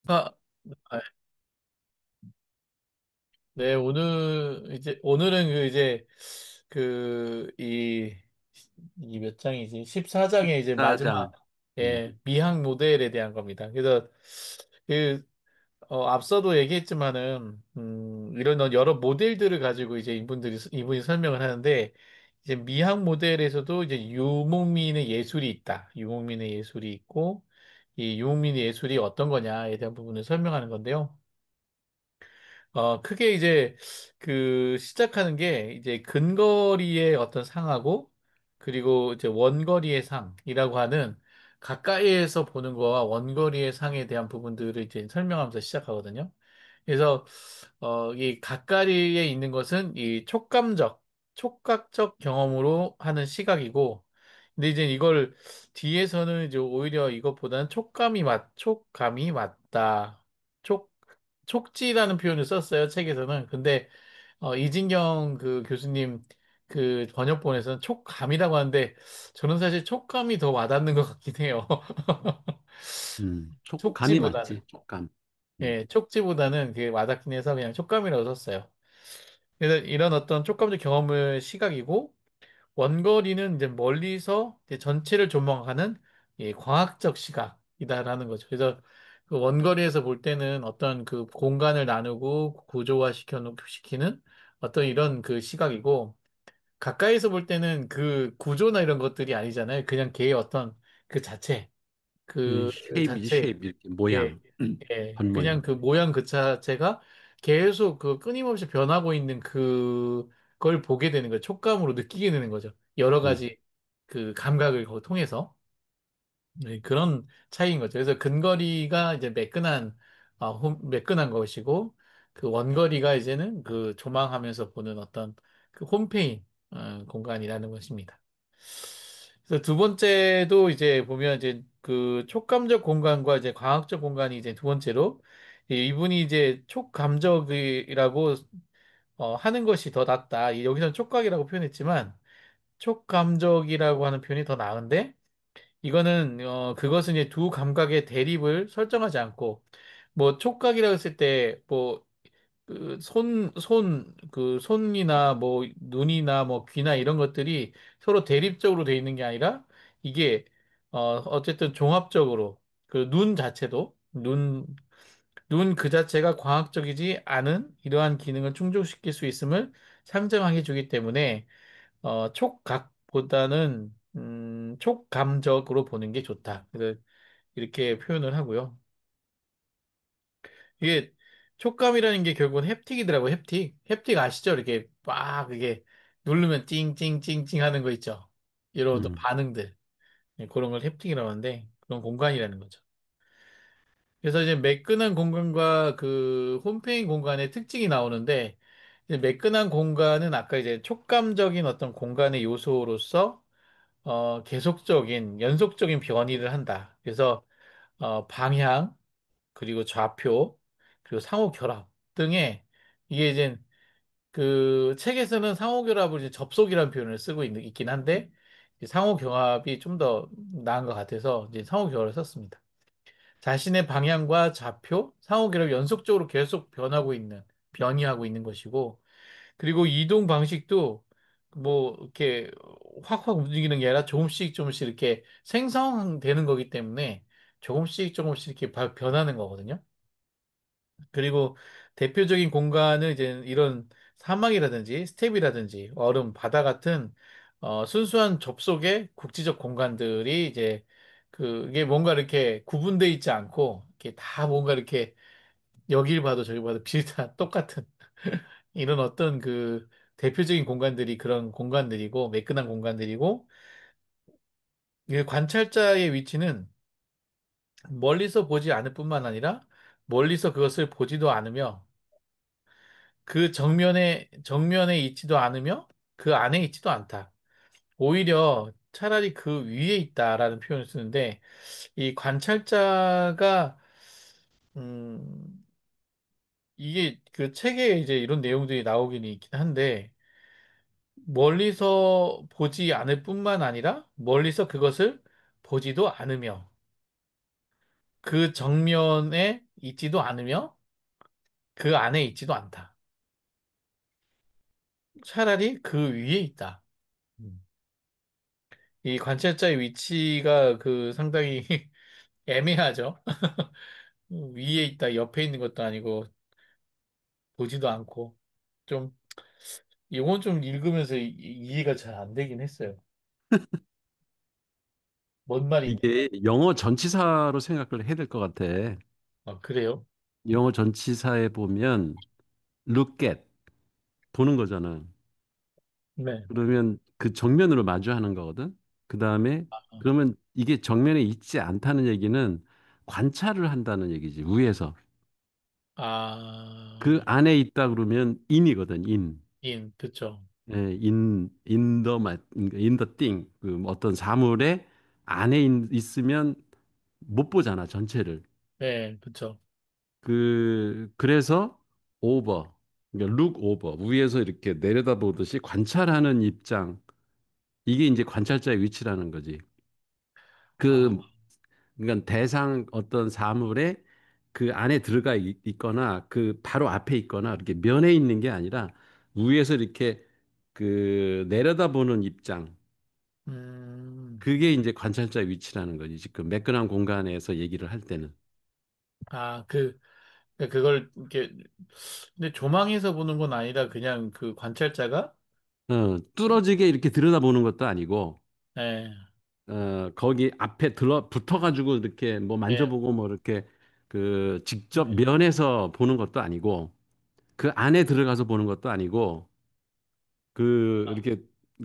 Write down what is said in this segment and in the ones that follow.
아, 아, 네, 오늘은 이 몇 장이지? 14장의 이제 마지막, 4장. 음, 미학 모델에 대한 겁니다. 그래서, 그, 앞서도 얘기했지만은, 이런 여러 모델들을 가지고 이제 이분이 설명을 하는데, 이제 미학 모델에서도 이제 유목민의 예술이 있다. 유목민의 예술이 있고, 이 유목민의 예술이 어떤 거냐에 대한 부분을 설명하는 건데요. 크게 이제 시작하는 게 이제 근거리의 어떤 상하고 그리고 이제 원거리의 상이라고 하는 가까이에서 보는 거와 원거리의 상에 대한 부분들을 이제 설명하면서 시작하거든요. 그래서 이 가까이에 있는 것은 이 촉각적 경험으로 하는 시각이고, 근데 이제 이걸 뒤에서는 이제 오히려 이것보다는 촉감이 맞다. 촉지라는 표현을 썼어요, 책에서는. 근데 이진경 그 교수님 그 번역본에서는 촉감이라고 하는데 저는 사실 촉감이 더 와닿는 것 같긴 해요. 촉감이 촉지보다는. 맞지, 촉감. 음, 예, 촉지보다는 그게 와닿긴 해서 그냥 촉감이라고 썼어요. 그래서 이런 어떤 촉감적 경험을 시각이고, 원거리는 이제 멀리서 이제 전체를 조망하는 광학적 시각이다라는 거죠. 그래서 그 원거리에서 볼 때는 어떤 그 공간을 나누고 시키는 어떤 이런 그 시각이고, 가까이서 볼 때는 그 구조나 이런 것들이 아니잖아요. 그냥 걔의 어떤 그 자체, 그 쉐입이지, 자체, 쉐입. 이렇게 예, 모양, 그냥 겉모양. 그 모양 그 자체가 계속 그 끊임없이 변하고 있는 그걸 보게 되는 거예요. 촉감으로 느끼게 되는 거죠. 여러 음, 가지 그 감각을 통해서. 그런 차이인 거죠. 그래서 근거리가 이제 매끈한 것이고, 그 원거리가 이제는 그 조망하면서 보는 어떤 그 홈페인 공간이라는 것입니다. 그래서 두 번째도 이제 보면 이제 그 촉감적 공간과 이제 광학적 공간이 이제 두 번째로 이분이 이제 촉감적이라고 하는 것이 더 낫다. 여기서는 촉각이라고 표현했지만 촉감적이라고 하는 표현이 더 나은데 이거는 그것은 이제 두 감각의 대립을 설정하지 않고 뭐 촉각이라고 했을 때뭐 손이나 뭐 눈이나 뭐 귀나 이런 것들이 서로 대립적으로 돼 있는 게 아니라 이게 어쨌든 종합적으로 그 눈 그 자체가 광학적이지 않은 이러한 기능을 충족시킬 수 있음을 상정해 주기 때문에 촉각보다는 촉감적으로 보는 게 좋다. 그래서 이렇게 표현을 하고요. 이게 촉감이라는 게 결국은 햅틱이더라고요. 햅틱 아시죠? 이렇게 막 그게 누르면 찡찡찡찡 하는 거 있죠. 이런 어떤 음, 반응들. 그런 걸 햅틱이라고 하는데 그런 공간이라는 거죠. 그래서 이제 매끈한 공간과 그 홈페인 공간의 특징이 나오는데 이제 매끈한 공간은 아까 이제 촉감적인 어떤 공간의 요소로서 계속적인 연속적인 변이를 한다. 그래서 방향 그리고 좌표 그리고 상호 결합 등의 이게 이제 그 책에서는 상호 결합을 이제 접속이라는 표현을 있긴 한데 이 상호 결합이 좀 더 나은 것 같아서 이제 상호 결합을 썼습니다. 자신의 방향과 좌표, 상호 결합이 연속적으로 계속 변이하고 있는 것이고 그리고 이동 방식도 뭐 이렇게 확확 움직이는 게 아니라 조금씩 조금씩 이렇게 생성되는 거기 때문에 조금씩 조금씩 이렇게 변하는 거거든요. 그리고 대표적인 공간은 이제 이런 사막이라든지 스텝이라든지 얼음, 바다 같은 순수한 접속의 국지적 공간들이 이제 그게 뭔가 이렇게 구분돼 있지 않고 이렇게 다 뭔가 이렇게 여길 봐도 저기 봐도 비슷한 똑같은 이런 어떤 그 대표적인 공간들이 그런 공간들이고 매끈한 공간들이고 이 관찰자의 위치는 멀리서 보지 않을 뿐만 아니라 멀리서 그것을 보지도 않으며 그 정면에 있지도 않으며 그 안에 있지도 않다. 오히려 차라리 그 위에 있다라는 표현을 쓰는데 이 관찰자가 음 이게 그 책에 이제 이런 내용들이 나오긴 있긴 한데 멀리서 보지 않을 뿐만 아니라 멀리서 그것을 보지도 않으며 그 정면에 있지도 않으며 그 안에 있지도 않다. 차라리 그 위에 있다. 음. 이 관찰자의 위치가 그 상당히 애매하죠. 위에 있다, 옆에 있는 것도 아니고 보지도 않고 좀 이건 좀 읽으면서 이해가 잘 안 되긴 했어요. 뭔 말인지. 이게 영어 전치사로 생각을 해야 될 것 같아. 아, 그래요? 영어 전치사에 보면 look at 보는 거잖아. 네. 그러면 그 정면으로 마주하는 거거든. 그 다음에 그러면 이게 정면에 있지 않다는 얘기는 관찰을 한다는 얘기지. 위에서. 그 아, 안에 있다 그러면 in이거든. in. 그쵸. 예, in the thing. 그 어떤 사물의 안에 있으면 못 보잖아, 전체를. 네, 그쵸. 그래서 over. 그러니까 look over. 위에서 이렇게 내려다보듯이 관찰하는 입장. 이게 이제 관찰자의 위치라는 거지. 아, 그, 그러니까 대상 어떤 사물에 그 안에 들어가 있거나 그 바로 앞에 있거나 이렇게 면에 있는 게 아니라 위에서 이렇게 그 내려다보는 입장. 음, 그게 이제 관찰자의 위치라는 거지. 지금 매끈한 공간에서 얘기를 할 때는. 아, 그걸 이렇게 근데 조망해서 보는 건 아니라 그냥 그 관찰자가 뚫어지게 이렇게 들여다보는 것도 아니고, 예, 거기 앞에 붙어가지고 이렇게 뭐 예, 만져보고 뭐 이렇게 그 직접 예, 면에서 보는 것도 아니고, 그 안에 들어가서 보는 것도 아니고, 그 이렇게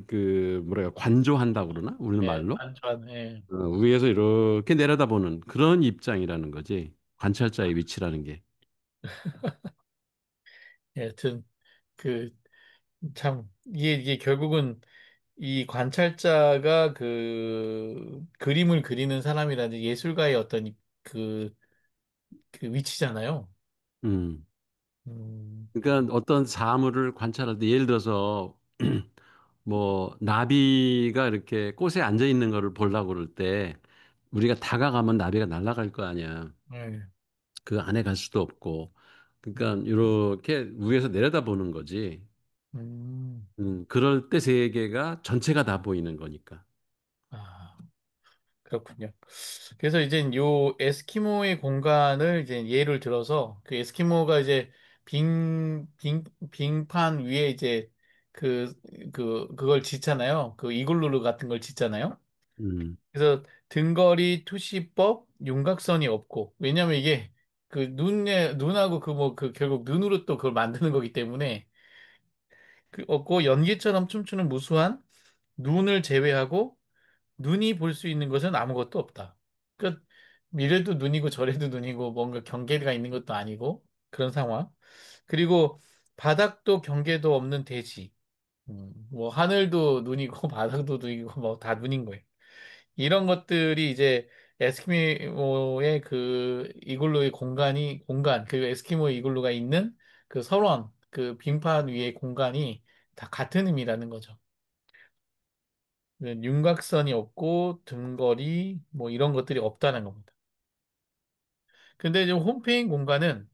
그 뭐랄까 관조한다고 그러나 우리는 예, 말로 반전, 예, 위에서 이렇게 내려다보는 그런 입장이라는 거지. 관찰자의 위치라는 게. 예, 하여튼 그 참 이게 결국은 이 관찰자가 그 그림을 그리는 사람이라든지 예술가의 어떤 그, 그 위치잖아요. 음. 음, 그러니까 어떤 사물을 관찰할 때 예를 들어서 뭐 나비가 이렇게 꽃에 앉아 있는 거를 보려고 그럴 때 우리가 다가가면 나비가 날아갈 거 아니야. 예, 그 안에 갈 수도 없고. 그러니까 음, 이렇게 위에서 내려다보는 거지. 음, 그럴 때 세계가 전체가 다 보이는 거니까. 아. 그렇군요. 그래서 이제 요 에스키모의 공간을 이제 예를 들어서 그 에스키모가 이제 빙판 위에 이제 그, 그걸 짓잖아요. 그 이글루 같은 걸 짓잖아요. 음, 그래서 등거리 투시법 윤곽선이 없고 왜냐면 이게 그 눈하고 그 뭐 그 결국 눈으로 또 그걸 만드는 거기 때문에 그 없고 연기처럼 춤추는 무수한 눈을 제외하고 눈이 볼 수 있는 것은 아무것도 없다. 그 이래도 눈이고 저래도 눈이고 뭔가 경계가 있는 것도 아니고 그런 상황. 그리고 바닥도 경계도 없는 대지. 뭐 하늘도 눈이고 바닥도 눈이고 뭐 다 눈인 거예요. 이런 것들이 이제 에스키모의 그 이글루의 공간 그 에스키모의 이글루가 있는 그 설원 그 빙판 위의 공간이 다 같은 의미라는 거죠. 윤곽선이 없고 등거리 뭐 이런 것들이 없다는 겁니다. 근데 이제 홈페인 공간은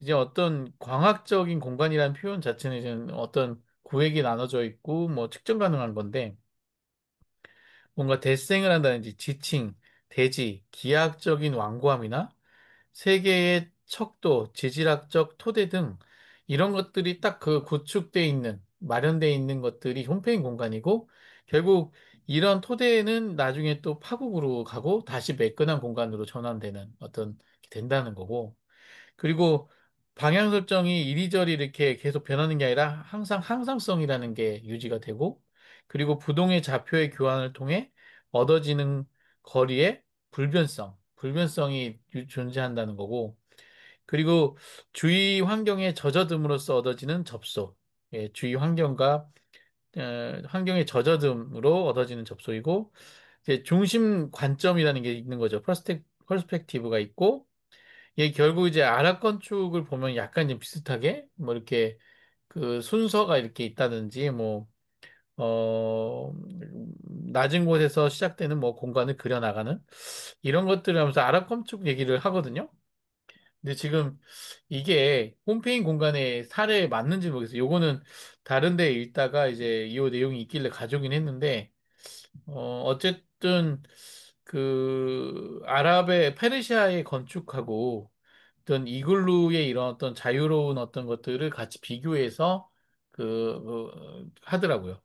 이제 어떤 광학적인 공간이라는 표현 자체는 이제 어떤 구획이 나눠져 있고 뭐 측정 가능한 건데 뭔가 대생을 한다든지 지층, 대지, 기하학적인 완고함이나 세계의 척도, 지질학적 토대 등 이런 것들이 딱 그 구축돼 있는, 마련돼 있는 것들이 홈페인 공간이고 결국 이런 토대는 나중에 또 파국으로 가고 다시 매끈한 공간으로 전환되는 어떤 게 된다는 거고 그리고 방향 설정이 이리저리 이렇게 계속 변하는 게 아니라 항상 항상성이라는 게 유지가 되고 그리고 부동의 좌표의 교환을 통해 얻어지는 거리의 불변성이 존재한다는 거고 그리고 주위 환경에 젖어듦으로써 얻어지는 접속, 예, 주위 환경과 환경의 젖어듦으로 얻어지는 접속이고 이제 중심 관점이라는 게 있는 거죠. 퍼스펙티브가 있고 이게 결국 이제 아랍 건축을 보면 약간 좀 비슷하게 뭐 이렇게 그 순서가 이렇게 있다든지 뭐 낮은 곳에서 시작되는 뭐 공간을 그려나가는 이런 것들을 하면서 아랍 건축 얘기를 하거든요. 근데 지금 이게 홈페인 공간의 사례에 맞는지 모르겠어요. 요거는 다른 데 읽다가 이제 이 내용이 있길래 가져오긴 했는데, 어쨌든 그 아랍의 페르시아의 건축하고 어떤 이글루의 이런 어떤 자유로운 어떤 것들을 같이 비교해서 하더라고요.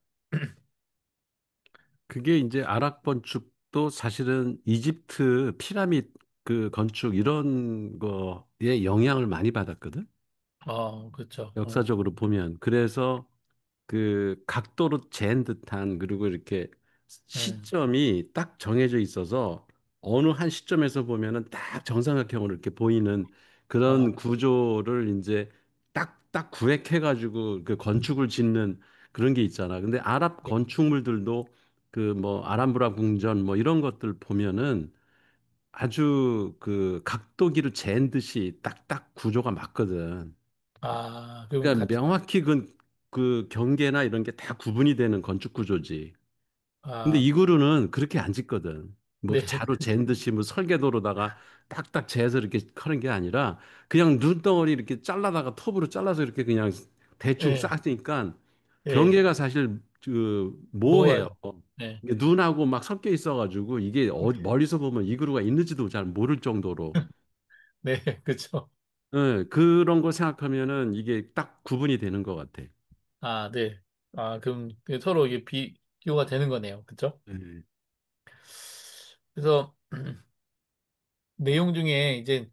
그게 이제 아랍 건축도 사실은 이집트 피라미드 그 건축 이런 거에 영향을 많이 받았거든. 그렇죠. 역사적으로 보면. 그래서 그 각도로 재는 듯한 그리고 이렇게 예. 시점이 딱 정해져 있어서 어느 한 시점에서 보면은 딱 정사각형으로 이렇게 보이는 아, 그런 구조를 이제 딱 구획해 가지고 그 건축을 짓는 그런 게 있잖아. 근데 아랍 예. 건축물들도 그 뭐 아람브라 궁전 뭐 이런 것들 보면은 아주 그 각도기로 잰 듯이 딱딱 구조가 맞거든. 그럼 그러니까 같은, 명확히 그 경계나 이런 게 다 구분이 되는 건축 구조지. 근데 아, 이 그루는 그렇게 안 짓거든. 뭐 네, 자로 잰 듯이 뭐 설계도로다가 딱딱 재서 이렇게 하는 게 아니라 그냥 눈덩어리 이렇게 잘라다가 톱으로 잘라서 이렇게 그냥 대충 예, 쌓으니까 예, 경계가 사실 그 모호해요. 뭐가, 네, 이게 눈하고 막 섞여 있어가지고 이게 멀리서 보면 이 그루가 있는지도 잘 모를 정도로 네, 그렇죠. 예, 그런 거 생각하면은 이게 딱 구분이 되는 것 같아. 네. 그럼 서로 이게 비교가 되는 거네요. 그렇죠? 예. 그래서 내용 중에 이제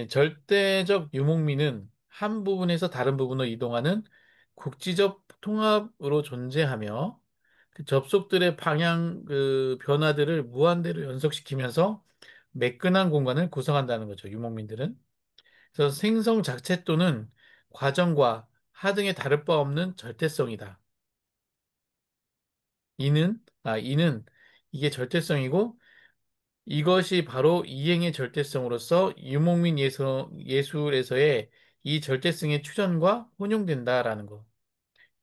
절대적 유목민은 한 부분에서 다른 부분으로 이동하는 국지적 통합으로 존재하며 그 접속들의 방향 변화들을 무한대로 연속시키면서 매끈한 공간을 구성한다는 거죠. 유목민들은. 그래서 생성 자체 또는 과정과 하등의 다를 바 없는 절대성이다. 이는 이게 절대성이고 이것이 바로 이행의 절대성으로서 유목민 예술에서의 이 절대성의 출현과 혼용된다라는 거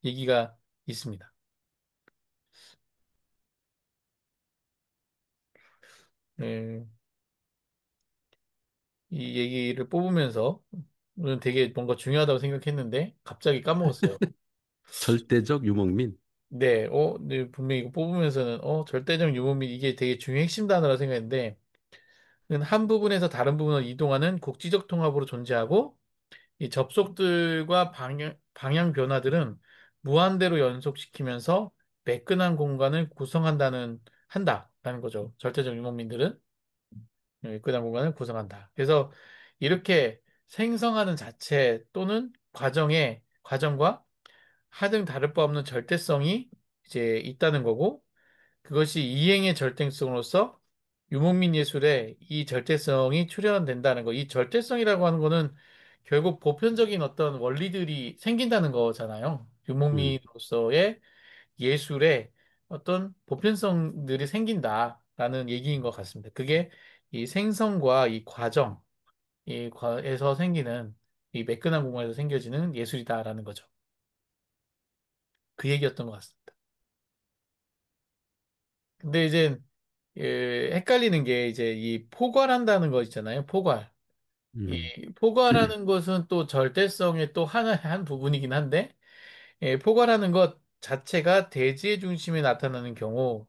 얘기가 있습니다. 네, 이 얘기를 뽑으면서 오늘 되게 뭔가 중요하다고 생각했는데 갑자기 까먹었어요. 절대적 유목민. 네, 분명히 이거 뽑으면서는 절대적 유목민 이게 되게 중요 핵심 단어라 생각했는데 한 부분에서 다른 부분으로 이동하는 국지적 통합으로 존재하고 이 접속들과 방향 변화들은 무한대로 연속시키면서 매끈한 공간을 한다라는 거죠. 절대적 유목민들은 매끈한 공간을 구성한다. 그래서 이렇게 생성하는 자체 또는 과정과 하등 다를 바 없는 절대성이 이제 있다는 거고 그것이 이행의 절대성으로서 유목민 예술에 이 절대성이 출현된다는 거. 이 절대성이라고 하는 거는 결국 보편적인 어떤 원리들이 생긴다는 거잖아요. 음. 유목민으로서의 예술에 어떤 보편성들이 생긴다라는 얘기인 것 같습니다. 그게 이 생성과 이 과정에서 생기는 이 매끈한 공간에서 생겨지는 예술이다라는 거죠. 그 얘기였던 것 같습니다. 근데 이제 헷갈리는 게 이제 이 포괄한다는 거 있잖아요. 포괄. 이 음. 포괄하는 것은 또 절대성의 또 하나의 한 부분이긴 한데, 포괄하는 것 자체가 대지의 중심에 나타나는 경우,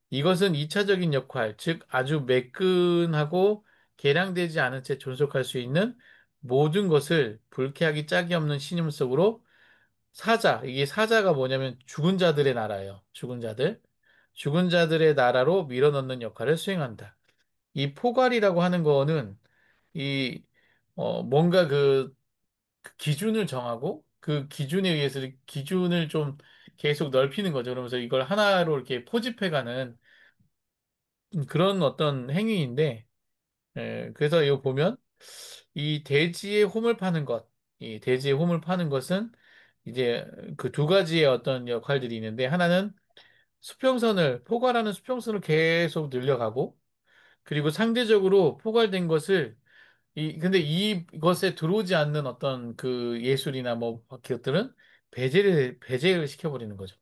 이것은 이차적인 역할, 즉 아주 매끈하고 개량되지 않은 채 존속할 수 있는 모든 것을 불쾌하기 짝이 없는 신념 속으로 이게 사자가 뭐냐면 죽은 자들의 나라예요. 죽은 자들. 죽은 자들의 나라로 밀어넣는 역할을 수행한다. 이 포괄이라고 하는 거는 이 뭔가 그 기준을 정하고 그 기준에 의해서 기준을 좀 계속 넓히는 거죠. 그러면서 이걸 하나로 이렇게 포집해가는 그런 어떤 행위인데, 그래서 이거 보면 이 대지에 홈을 파는 것, 이 대지에 홈을 파는 것은 이제 그 두 가지의 어떤 역할들이 있는데 하나는 포괄하는 수평선을 계속 늘려가고 그리고 상대적으로 포괄된 것을 근데 이것에 들어오지 않는 어떤 그 예술이나 뭐 기업들은 배제를 시켜버리는 거죠.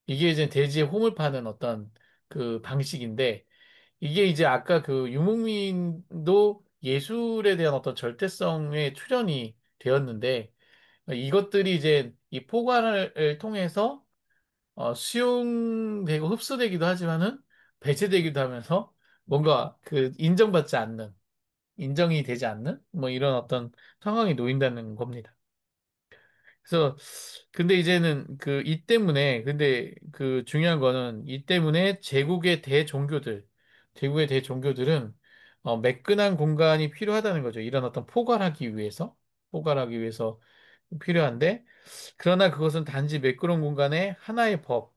이게 이제 대지에 홈을 파는 어떤 그 방식인데 이게 이제 아까 그 유목민도 예술에 대한 어떤 절대성의 출현이 되었는데 이것들이 이제 이 포괄을 통해서 수용되고 흡수되기도 하지만은 배제되기도 하면서 뭔가 그 인정받지 않는, 인정이 되지 않는 뭐 이런 어떤 상황이 놓인다는 겁니다. 그래서 근데 이제는 그 이 때문에 근데 그 중요한 거는 이 때문에 제국의 대종교들은 매끈한 공간이 필요하다는 거죠. 이런 어떤 포괄하기 위해서 필요한데 그러나 그것은 단지 매끄러운 공간의 하나의 법,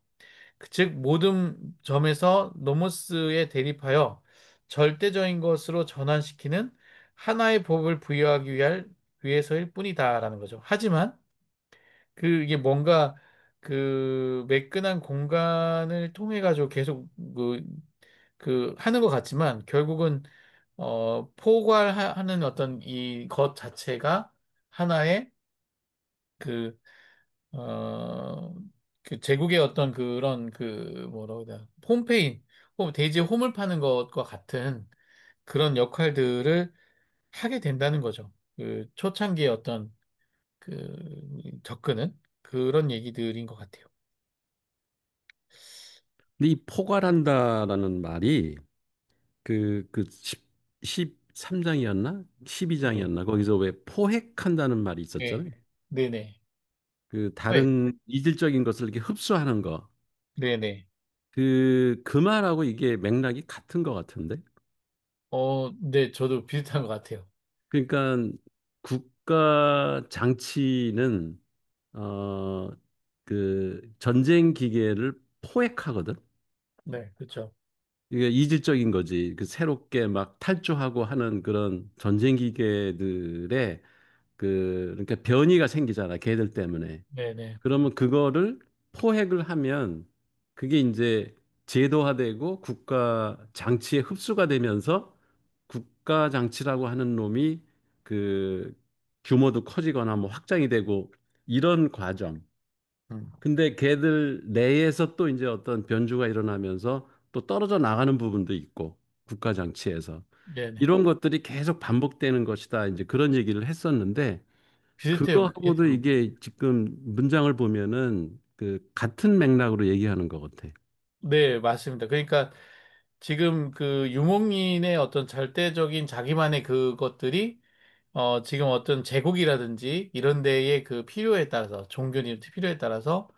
즉 모든 점에서 노모스에 대립하여 절대적인 것으로 전환시키는 하나의 법을 위해서일 뿐이다라는 거죠. 하지만 이게 뭔가 그 매끈한 공간을 통해 가지고 계속 하는 것 같지만 결국은 포괄하는 어떤 이 것 자체가 하나의 그 어, 그 제국의 어떤 그런 뭐라고 해야 되나 대지에 홈을 파는 것과 같은 그런 역할들을 하게 된다는 거죠. 그 초창기의 어떤 접근은 그런 얘기들인 것 같아요. 근데 이 포괄한다라는 말이 그 13장이었나? 네. 12장이었나? 거기서 왜 포획한다는 말이 네. 있었잖아요. 네네. 그 네. 다른 이질적인 것을 이렇게 흡수하는 거. 네네. 그 말하고 이게 맥락이 같은 것 같은데. 네, 저도 비슷한 것 같아요. 그러니까 국가 장치는 어, 그 전쟁 기계를 포획하거든. 네, 그렇죠. 이게 이질적인 거지. 그 새롭게 막 탈주하고 하는 그런 전쟁 기계들의 그러니까 변이가 생기잖아. 걔들 때문에. 네네. 그러면 그거를 포획을 하면 그게 이제 제도화되고 국가 장치에 흡수가 되면서 국가 장치라고 하는 놈이 그 규모도 커지거나 뭐 확장이 되고 이런 과정. 음, 근데 걔들 내에서 또 이제 어떤 변주가 일어나면서 또 떨어져 나가는 부분도 있고 국가 장치에서 네네. 이런 것들이 계속 반복되는 것이다. 이제 그런 얘기를 했었는데 비슷해요. 예. 그거하고도 이게 지금 문장을 보면은 그 같은 맥락으로 얘기하는 것 같아. 네, 맞습니다. 그러니까 지금 그 유목민의 어떤 절대적인 자기만의 그것들이 지금 어떤 제국이라든지 이런 데의 그 필요에 따라서, 종교의 필요에 따라서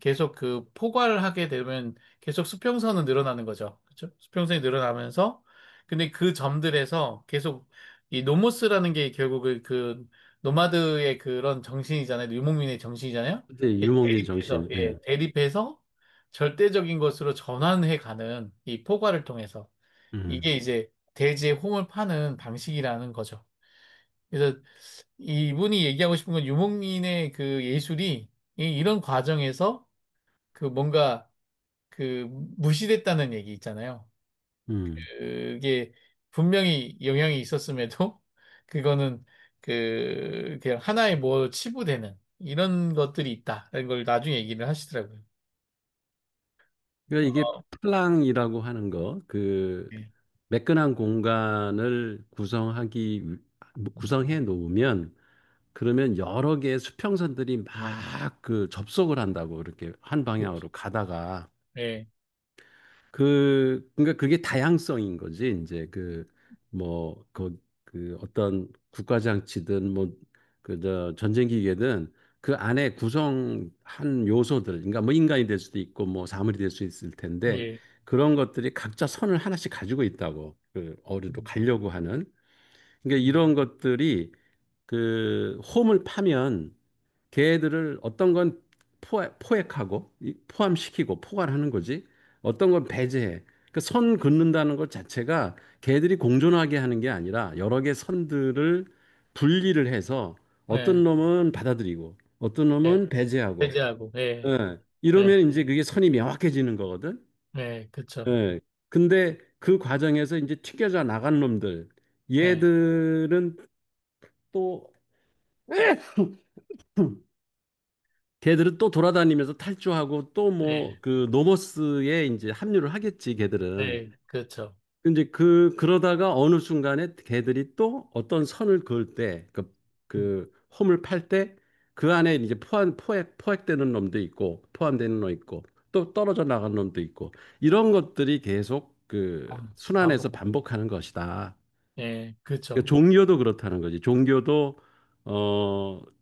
계속 그 포괄하게 되면 계속 수평선은 늘어나는 거죠. 그렇죠? 수평선이 늘어나면서 근데 그 점들에서 계속 이 노모스라는 게 결국은 그 노마드의 그런 정신이잖아요. 유목민의 정신이잖아요. 이제 이게 유목민 정신. 예. 대립해서 절대적인 것으로 전환해 가는 이 포괄을 통해서 음. 이게 이제 대지의 홈을 파는 방식이라는 거죠. 그래서 이분이 얘기하고 싶은 건 유목민의 그 예술이 이런 과정에서 그 뭔가 그 무시됐다는 얘기 있잖아요. 음. 그게 분명히 영향이 있었음에도 그거는 그냥 하나의 뭐 치부되는 이런 것들이 있다라는 걸 나중에 얘기를 하시더라고요. 그러니까 이게 어, 플랑이라고 하는 거, 그 예. 매끈한 공간을 구성해 놓으면 그러면 여러 개의 수평선들이 막 그 접속을 한다고 이렇게 한 그렇죠. 방향으로 가다가 예. 그러니까 그게 다양성인 거지. 이제 그 어떤 국가 장치든 뭐 그 저 전쟁 기계든 그 안에 구성한 요소들, 그러니까 뭐 인간이 될 수도 있고 뭐 사물이 될 수 있을 텐데 예. 그런 것들이 각자 선을 하나씩 가지고 있다고 그 어디로 음, 가려고 하는. 그러니까 음, 이런 것들이 그 홈을 파면 걔들을 어떤 건 포획하고 포함시키고 포괄하는 거지. 어떤 건 배제해. 그 선 긋는다는 것 자체가 걔들이 공존하게 하는 게 아니라 여러 개 선들을 분리를 해서 어떤 예. 놈은 받아들이고 어떤 예. 놈은 배제하고. 배제하고. 예. 예. 예. 이러면 이제 그게 선이 명확해지는 거거든. 예. 그쵸. 예. 근데 그 과정에서 이제 튀겨져 나간 놈들 예. 얘들은 또 걔들은 또 돌아다니면서 탈주하고 또 뭐 예. 그 노머스에 이제 합류를 하겠지, 걔들은. 예. 그렇죠. 이제 그러다가 어느 순간에 걔들이 또 어떤 선을 그을 때, 그 홈을 팔 때 그 안에 이제 포획되는 놈도 있고, 포함되는 놈 있고, 또 떨어져 나간 놈도 있고, 이런 것들이 계속 그 순환해서 반복. 반복하는 것이다. 예, 그러니까 그렇죠. 종교도 그렇다는 거지. 종교도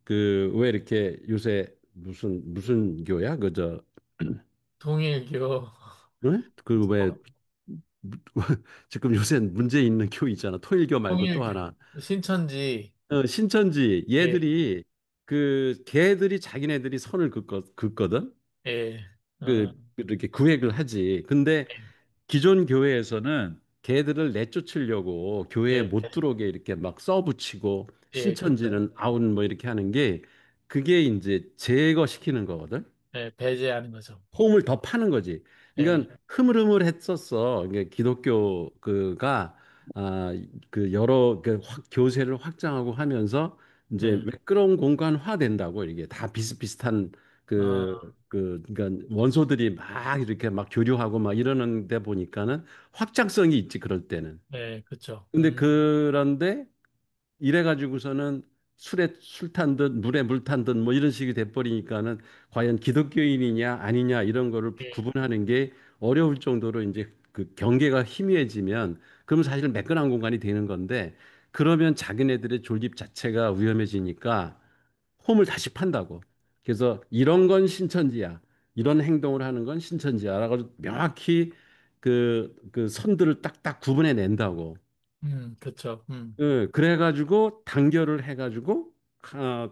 그 왜 이렇게 요새 무슨 교야? 그저 통일교, 그왜 어, 지금 요새 문제 있는 교 있잖아. 통일교 말고 또 통일교, 하나. 신천지, 신천지 예, 얘들이 그 걔들이 자기네들이 선을 긋거든. 예, 어, 이렇게 구획을 하지. 근데 기존 교회에서는 걔들을 내쫓으려고 교회에 예, 못 들어오게 이렇게 막 써붙이고 예, 그렇죠. 신천지는 아웃 뭐 이렇게 하는 게 그게 이제 제거시키는 거거든. 예, 배제하는 거죠. 홈을 더 파는 거지. 예, 그러니까 흐물흐물했었어. 이게 기독교 그가 그 여러 교세를 확장하고 하면서 이제 예, 매끄러운 공간화 된다고 이게 다 비슷비슷한 아, 그러니까 원소들이 막 이렇게 막 교류하고 막 이러는데 보니까는 확장성이 있지 그럴 때는. 예, 그렇죠. 근데 그런데 이래가지고서는 술에 술 탄 듯 물에 물 탄 듯 뭐 이런 식이 돼버리니까는 과연 기독교인이냐 아니냐 이런 거를 예, 구분하는 게 어려울 정도로 이제 그 경계가 희미해지면 그러면 사실 매끈한 공간이 되는 건데 그러면 자기네들의 존립 자체가 위험해지니까 홈을 다시 판다고. 그래서 이런 건 신천지야. 이런 행동을 하는 건 신천지야라고 명확히 그 선들을 딱딱 구분해 낸다고. 그렇죠. 그래가지고 단결을 해가지고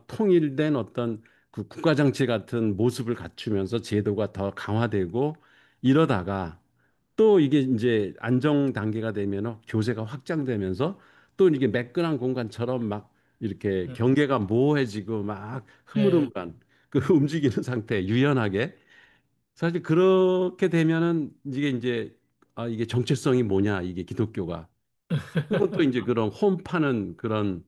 통일된 어떤 그 국가정치 같은 모습을 갖추면서 제도가 더 강화되고 이러다가 또 이게 이제 안정 단계가 되면 교세가 확장되면서 또 이게 매끈한 공간처럼 막 이렇게 음, 경계가 모호해지고 막 예, 흐물흐물한 그 움직이는 상태 유연하게 사실 그렇게 되면은 이게 이게 정체성이 뭐냐 이게 기독교가 그리고 또 이제 그런 홈파는 그런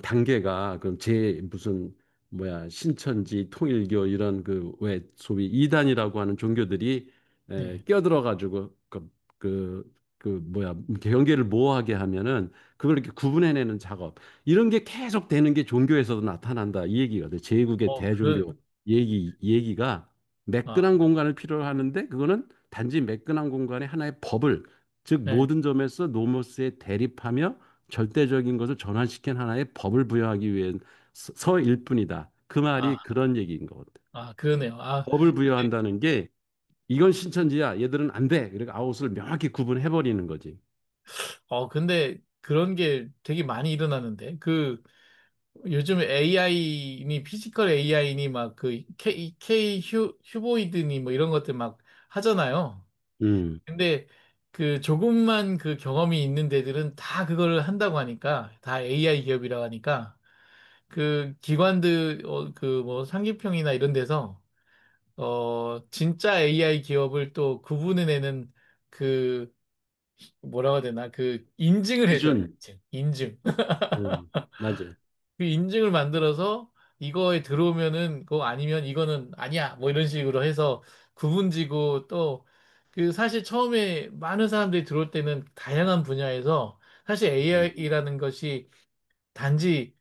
단계가 그럼 제 무슨 뭐야 신천지 통일교 이런 그 왜 소위 이단이라고 하는 종교들이 예, 끼어들어 가지고 그 뭐야 경계를 모호하게 하면은 그걸 이렇게 구분해내는 작업 이런 게 계속 되는 게 종교에서도 나타난다 이 얘기거든 제국의 그, 대종교 얘기가 아, 매끈한 공간을 필요로 하는데 그거는 단지 매끈한 공간의 하나의 법을 즉 네, 모든 점에서 노모스에 대립하며 절대적인 것을 전환시킨 하나의 법을 부여하기 위해서일 뿐이다. 그 말이 아, 그런 얘기인 것 같아. 그러네요. 아, 법을 부여한다는 게 이건 신천지야. 얘들은 안 돼. 그러니까 아웃을 명확히 구분해 버리는 거지. 근데 그런 게 되게 많이 일어나는데, 요즘 AI니, 피지컬 AI니, 막 휴보이드니, 뭐 이런 것들 막 하잖아요. 음, 근데 조금만 그 경험이 있는 데들은 다 그걸 한다고 하니까, 다 AI 기업이라고 하니까, 그 기관들, 뭐 상기평이나 이런 데서, 진짜 AI 기업을 또 구분해내는 그, 뭐라고 해야 되나, 인증을 해줘요. 기준. 인증. 맞아. 그 인증을 만들어서 이거에 들어오면은 그거 아니면 이거는 아니야 뭐 이런 식으로 해서 구분지고 또 사실 처음에 많은 사람들이 들어올 때는 다양한 분야에서 사실 음, AI라는 것이 단지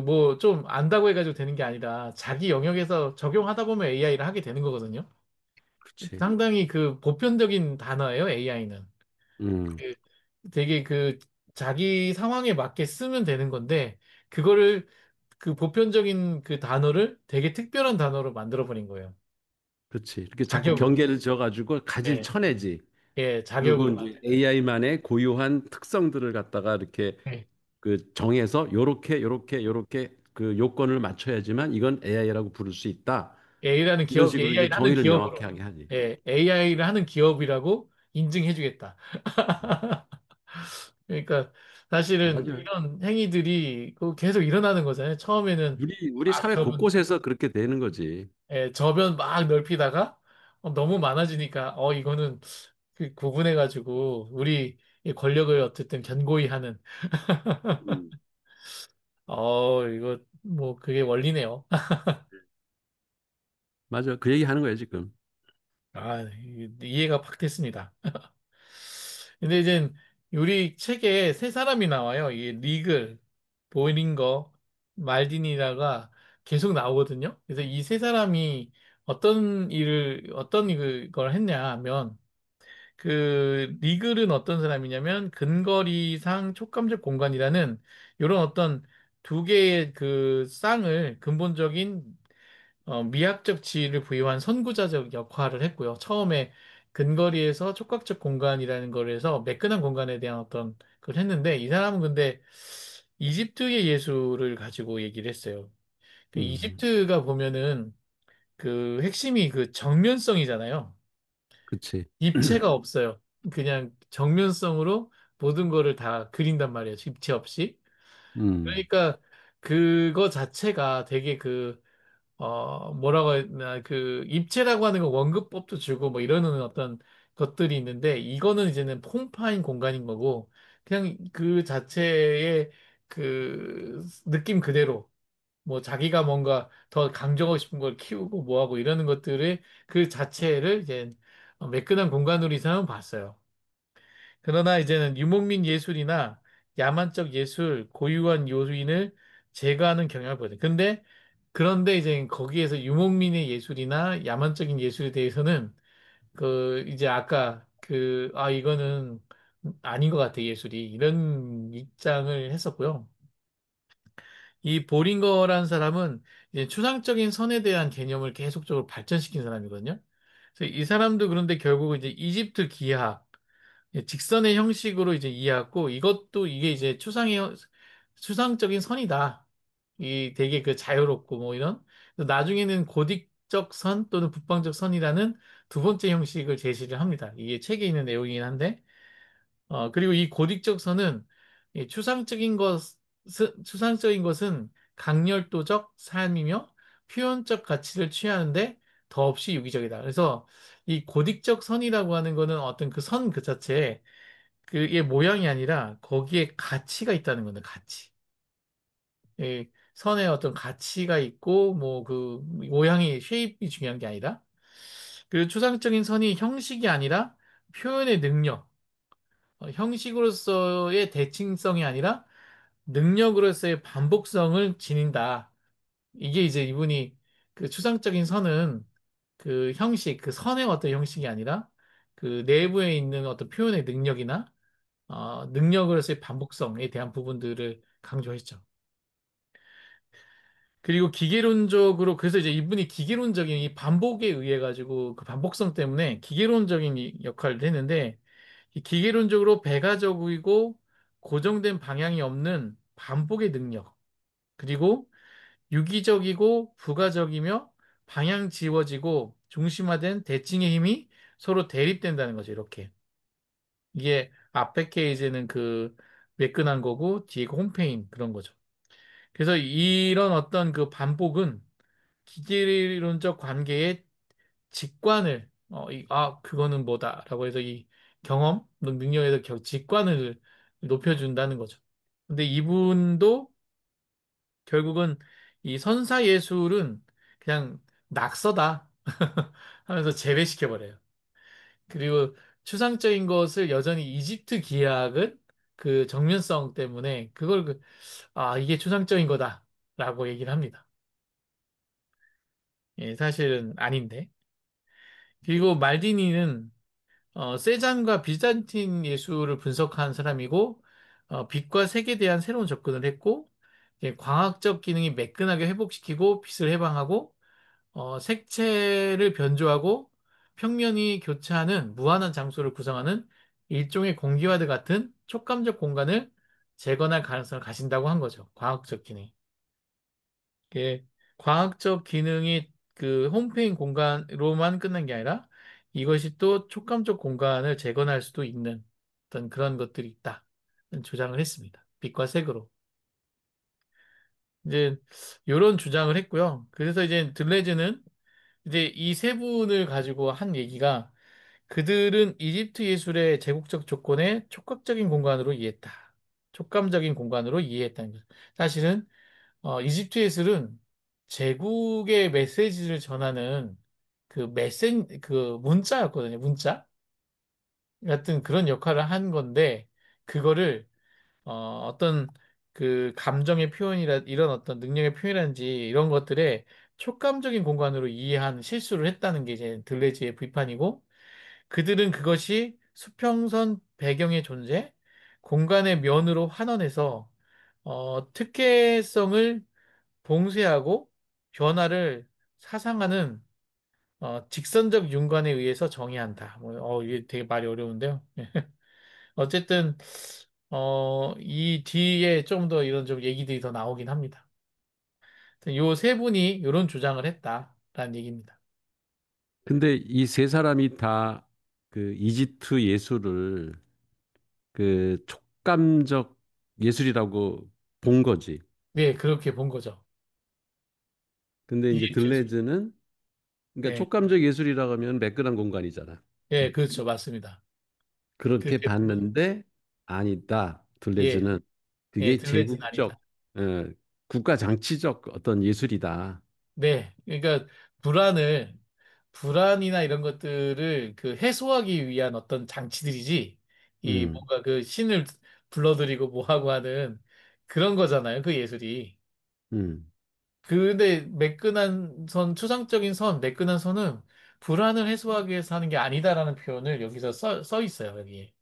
뭐 좀 안다고 해가지고 되는 게 아니라 자기 영역에서 적용하다 보면 AI를 하게 되는 거거든요. 그렇지. 상당히 보편적인 단어예요, AI는. 음, 되게 자기 상황에 맞게 쓰면 되는 건데 그거를 보편적인 그 단어를 되게 특별한 단어로 만들어 버린 거예요. 그렇지. 이렇게 자꾸 자격으로. 경계를 지어가지고 가지를 예, 쳐내지. 예, 그리고 자격으로 이제 AI만의 고유한 특성들을 갖다가 이렇게 예, 정해서 요렇게 그 요건을 맞춰야지만 이건 AI라고 부를 수 있다. A라는 이런 기업, 식으로 이제 AI를 하는 정의를 명확히 기업으로. 하게 하지. 예, AI를 하는 기업이라고 인증해 주겠다. 그러니까 사실은 맞아요. 이런 행위들이 계속 일어나는 거잖아요. 처음에는 우리 사회 그러면 곳곳에서 그렇게 되는 거지. 예, 저변 막 넓히다가 너무 많아지니까 이거는 구분해가지고 우리 이 권력을 어쨌든 견고히 하는 음, 이거 뭐 그게 원리네요. 맞아. 그 얘기 하는 거야, 지금. 이해가 팍 됐습니다. 근데 이제 우리 책에 세 사람이 나와요. 이 리글, 보링거, 말디니라가 계속 나오거든요. 그래서 이 세 사람이 어떤 걸 했냐 하면, 그 리글은 어떤 사람이냐면 근거리상 촉감적 공간이라는 이런 어떤 두 개의 그 쌍을 근본적인 미학적 지위를 부여한 선구자적 역할을 했고요. 처음에 근거리에서 촉각적 공간이라는 걸 해서 매끈한 공간에 대한 어떤 걸 했는데, 이 사람은 근데 이집트의 예술을 가지고 얘기를 했어요. 그 음, 이집트가 보면은 그 핵심이 그 정면성이잖아요. 그치. 입체가 없어요. 그냥 정면성으로 모든 거를 다 그린단 말이에요. 입체 없이. 음, 그러니까 그거 자체가 되게 뭐라고 했나, 그, 입체라고 하는 건 원근법도 주고 뭐 이러는 어떤 것들이 있는데, 이거는 이제는 폼파인 공간인 거고, 그냥 그 자체의 그 느낌 그대로, 뭐 자기가 뭔가 더 강조하고 싶은 걸 키우고 뭐하고 이러는 것들의 그 자체를 이제 매끈한 공간으로 이 사람은 봤어요. 그러나 이제는 유목민 예술이나 야만적 예술, 고유한 요인을 제거하는 경향을 보여요. 그런데 이제 거기에서 유목민의 예술이나 야만적인 예술에 대해서는 그 이제 아까 이거는 아닌 것 같아, 예술이. 이런 입장을 했었고요. 이 보링거라는 사람은 이제 추상적인 선에 대한 개념을 계속적으로 발전시킨 사람이거든요. 그래서 이 사람도 그런데 결국 이제 이집트 기하학, 직선의 형식으로 이제 이해하고, 이것도 이게 이제 추상적인 선이다. 이 되게 그 자유롭고 뭐 이런. 그래서 나중에는 고딕적 선 또는 북방적 선이라는 두 번째 형식을 제시를 합니다. 이게 책에 있는 내용이긴 한데, 그리고 이 고딕적 선은 이 추상적인 것은 강렬도적 삶이며 표현적 가치를 취하는데 더없이 유기적이다. 그래서 이 고딕적 선이라고 하는 거는 어떤 그 선 그 자체에 그게 모양이 아니라 거기에 가치가 있다는 건데, 가치. 이 선에 어떤 가치가 있고 뭐 그 모양이 쉐입이 중요한 게 아니라, 그 추상적인 선이 형식이 아니라 표현의 능력, 형식으로서의 대칭성이 아니라 능력으로서의 반복성을 지닌다. 이게 이제 이분이 그 추상적인 선은 그 형식, 그 선의 어떤 형식이 아니라 그 내부에 있는 어떤 표현의 능력이나 능력으로서의 반복성에 대한 부분들을 강조했죠. 그리고 기계론적으로, 그래서 이제 이분이 기계론적인 이 반복에 의해 가지고 그 반복성 때문에 기계론적인 이 역할을 했는데, 이 기계론적으로 배가적이고 고정된 방향이 없는 반복의 능력, 그리고 유기적이고 부가적이며 방향 지워지고 중심화된 대칭의 힘이 서로 대립된다는 거죠, 이렇게. 이게 앞에 케이지는 그 매끈한 거고 뒤에 그 홈페인 그런 거죠. 그래서 이런 어떤 그 반복은 기계론적 관계의 직관을 그거는 뭐다라고 해서 이 경험 능력에서 직관을 높여준다는 거죠. 근데 이분도 결국은 이 선사 예술은 그냥 낙서다 하면서 제외시켜 버려요. 그리고 추상적인 것을 여전히 이집트 기하학은 그 정면성 때문에 그걸 이게 추상적인 거다라고 얘기를 합니다. 예, 사실은 아닌데. 그리고 말디니는 세잔과 비잔틴 예술을 분석한 사람이고, 빛과 색에 대한 새로운 접근을 했고, 광학적 기능이 매끈하게 회복시키고 빛을 해방하고, 색채를 변조하고 평면이 교차하는 무한한 장소를 구성하는 일종의 공기와드 같은 촉감적 공간을 재건할 가능성을 가진다고 한 거죠. 광학적 기능. 이게 광학적 기능이 그 홈페인 공간으로만 끝난 게 아니라 이것이 또 촉감적 공간을 재건할 수도 있는 어떤 그런 것들이 있다. 주장을 했습니다. 빛과 색으로. 이제 이런 주장을 했고요. 그래서 이제 들레즈는 이제 이 세 분을 가지고 한 얘기가, 그들은 이집트 예술의 제국적 조건에 촉각적인 공간으로 이해했다. 촉감적인 공간으로 이해했다는 거죠. 사실은 이집트 예술은 제국의 메시지를 전하는 그 문자였거든요. 문자. 같은 그런 역할을 한 건데, 그거를 어떤 그 감정의 표현이라 이런 어떤 능력의 표현이라든지 이런 것들에 촉감적인 공간으로 이해한 실수를 했다는 게 이제 들레즈의 비판이고, 그들은 그것이 수평선 배경의 존재, 공간의 면으로 환원해서 특혜성을 봉쇄하고 변화를 사상하는 직선적 윤관에 의해서 정의한다. 이게 되게 말이 어려운데요. 어쨌든 이 뒤에 좀 더 이런 좀 얘기들이 더 나오긴 합니다. 요 세 분이 이런 주장을 했다라는 얘기입니다. 근데 이 세 사람이 다 그 이집트 예술을 그 촉감적 예술이라고 본 거지. 네, 그렇게 본 거죠. 근데 이제 이게 주- 들레즈는 그러니까 네, 촉감적 예술이라고 하면 매끈한 공간이잖아. 예, 그렇죠, 맞습니다. 그렇게 그렇게 본 거죠. 봤는데 아니다. 예, 둘레즈는 예, 그게 들레진 아니다. 제국적 국가 장치적 어떤 예술이다. 네, 그러니까 불안을 불안이나 이런 것들을 그 해소하기 위한 어떤 장치들이지 이 음, 뭔가 그 신을 불러들이고 뭐하고 하는 그런 거잖아요. 그 예술이. 음, 근데 매끈한 선, 추상적인 선, 매끈한 선은 불안을 해소하기 위해서 하는 게 아니다라는 표현을 여기서 써 있어요. 여기에.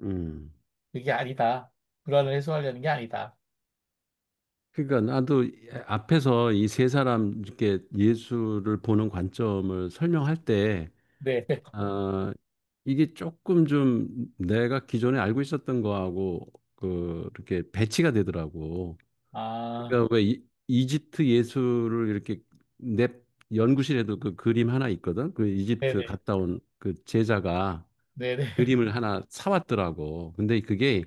음. 그게 아니다. 불안을 해소하려는 게 아니다. 그러니까 나도 앞에서 이 세 사람 이렇게 예술을 보는 관점을 설명할 때, 네. 아, 이게 조금 좀 내가 기존에 알고 있었던 거하고 이렇게 배치가 되더라고. 아, 그러니까 왜 이집트 예술을 이렇게 내 연구실에도 그 그림 하나 있거든. 그 이집트 네네. 갔다 온 그 제자가 네네. 그림을 하나 사왔더라고. 근데 그게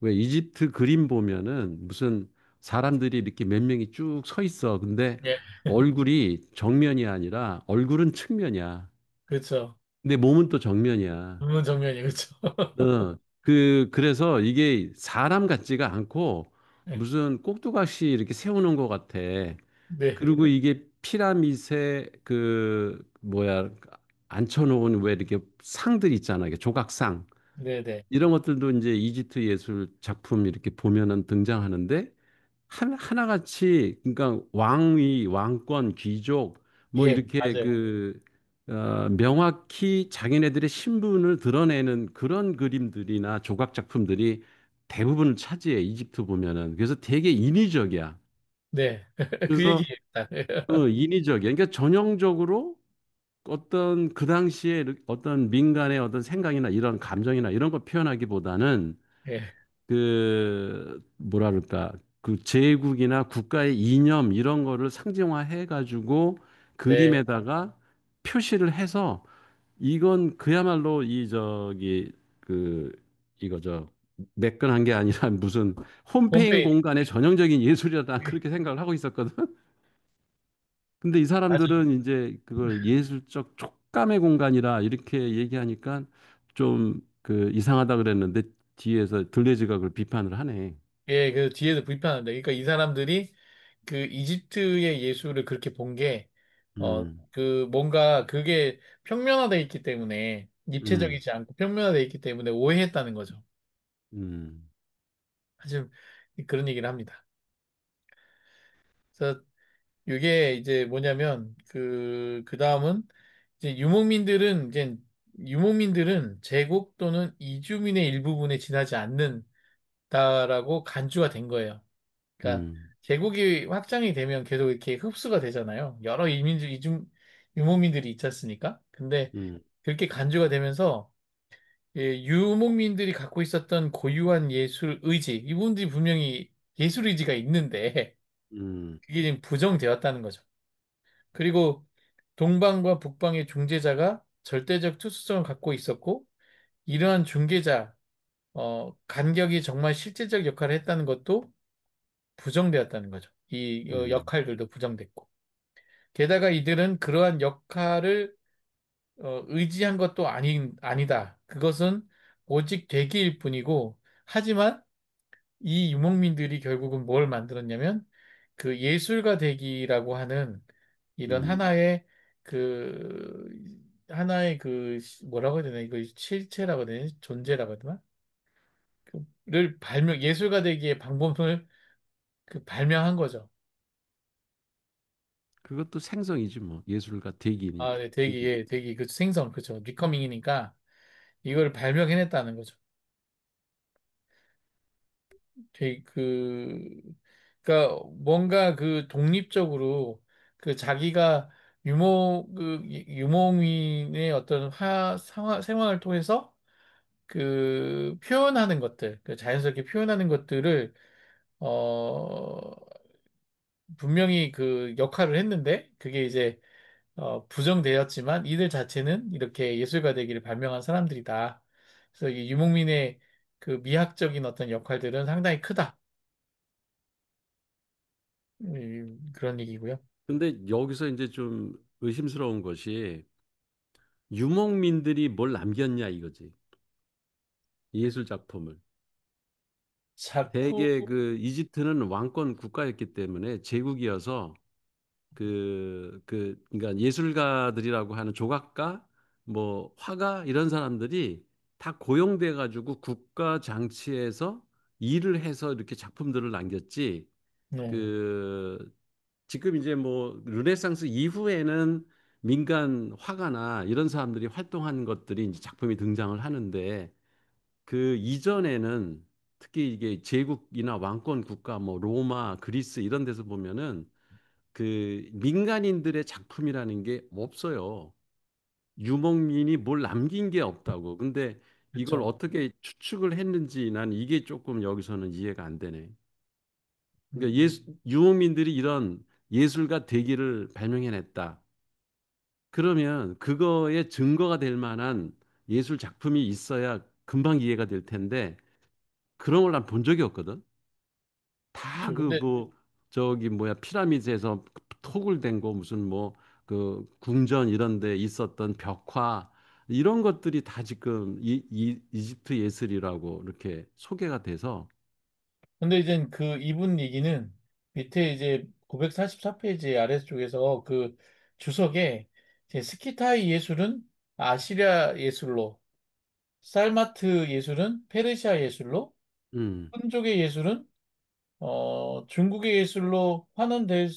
왜 이집트 그림 보면은 무슨 사람들이 이렇게 몇 명이 쭉 서 있어. 근데 예, 얼굴이 정면이 아니라 얼굴은 측면이야. 그렇죠. 근데 몸은 또 정면이야. 물론 정면이 그렇죠. 그래서 이게 사람 같지가 않고 네. 무슨 꼭두각시 이렇게 세우는 것 같아. 네. 그리고 이게 피라밋에 뭐야, 앉혀놓은 왜 이렇게 상들 있잖아. 이게 조각상. 네네. 이런 것들도 이제 이집트 예술 작품 이렇게 보면은 등장하는데 하나같이 그러니까 왕위, 왕권, 귀족 뭐 예, 이렇게 맞아요. 명확히 자기네들의 신분을 드러내는 그런 그림들이나 조각 작품들이 대부분을 차지해 이집트 보면은 그래서 되게 인위적이야. 네. 그 그래서 얘기입니다. 인위적이야. 그러니까 전형적으로 어떤 그 당시에 어떤 민간의 어떤 생각이나 이런 감정이나 이런 거 표현하기보다는 예. 뭐라 그럴까 그 제국이나 국가의 이념 이런 거를 상징화해 가지고 네. 그림에다가 표시를 해서 이건 그야말로 이 저기 그 이거 저 매끈한 게 아니라 무슨 홈페인 홈페이지. 공간의 전형적인 예술이다 그렇게 생각을 하고 있었거든. 근데 이 맞아요. 사람들은 이제 그걸 예술적 촉감의 공간이라 이렇게 얘기하니까 좀 이상하다 그랬는데 뒤에서 들레즈가 그걸 비판을 하네. 예, 그 뒤에서 불편한다. 그러니까 이 사람들이 그 이집트의 예술을 그렇게 본 게, 음, 뭔가 그게 평면화돼 있기 때문에, 음, 입체적이지 않고 평면화돼 있기 때문에 오해했다는 거죠. 음, 사실 그런 얘기를 합니다. 그래서 이게 이제 뭐냐면, 그 다음은 이제 유목민들은 제국 또는 이주민의 일부분에 지나지 않는다라고 간주가 된 거예요. 그러니까 음, 제국이 확장이 되면 계속 이렇게 흡수가 되잖아요. 여러 유목민들이 있지 않습니까? 근데 음, 그렇게 간주가 되면서 유목민들이 갖고 있었던 고유한 예술 의지, 이분들이 분명히 예술 의지가 있는데 음, 그게 지금 부정되었다는 거죠. 그리고 동방과 북방의 중재자가 절대적 특수성을 갖고 있었고 이러한 중개자, 간격이 정말 실질적 역할을 했다는 것도 부정되었다는 거죠. 이 음, 역할들도 부정됐고. 게다가 이들은 그러한 역할을 의지한 것도 아니다. 그것은 오직 대기일 뿐이고, 하지만 이 유목민들이 결국은 뭘 만들었냐면, 그 예술가 대기라고 하는 이런 음, 하나의 그 하나의 뭐라고 해야 되나, 이거 실체라고 해야 되나, 존재라고 해야 되나? 그를 예술가 되기의 방법을 발명한 거죠. 그것도 생성이지 뭐 예술가 되기 아, 네, 대기, 되기. 예, 대기, 생성, 그죠. 리커밍이니까 이걸 발명해냈다는 거죠. 되게 그러니까 뭔가 독립적으로 자기가 유목민의 어떤 생활을 통해서 표현하는 것들, 자연스럽게 표현하는 것들을 어 분명히 역할을 했는데 그게 이제 부정되었지만 이들 자체는 이렇게 예술가 되기를 발명한 사람들이다. 그래서 이 유목민의 미학적인 어떤 역할들은 상당히 크다. 그런 얘기고요. 근데 여기서 이제 좀 의심스러운 것이 유목민들이 뭘 남겼냐 이거지. 예술 작품을. 작품, 대개 그 이집트는 왕권 국가였기 때문에 제국이어서 그러니까 예술가들이라고 하는 조각가, 뭐 화가 이런 사람들이 다 고용돼 가지고 국가 장치에서 일을 해서 이렇게 작품들을 남겼지. 네, 그 지금 이제 뭐 르네상스 이후에는 민간 화가나 이런 사람들이 활동한 것들이 이제 작품이 등장을 하는데 그 이전에는 특히 이게 제국이나 왕권 국가 뭐 로마, 그리스 이런 데서 보면은 그 민간인들의 작품이라는 게 없어요. 유목민이 뭘 남긴 게 없다고. 근데 이걸 그렇죠. 어떻게 추측을 했는지 난 이게 조금 여기서는 이해가 안 되네. 그러니까 음, 유목민들이 이런 예술가 되기를 발명해냈다. 그러면 그거에 증거가 될 만한 예술 작품이 있어야 금방 이해가 될 텐데 그런 걸 난 본 적이 없거든. 다 그렇죠. 그 근데 뭐 저기 뭐야 피라미드에서 톡을 댄 거 무슨 뭐 그 궁전 이런 데 있었던 벽화 이런 것들이 다 지금 이집트 예술이라고 이렇게 소개가 돼서 이제 이분 얘기는 밑에 이제 944페이지 아래쪽에서 주석에 이제 스키타이 예술은 아시리아 예술로, 살마트 예술은 페르시아 예술로, 음, 훈족의 예술은 중국의 예술로 환원될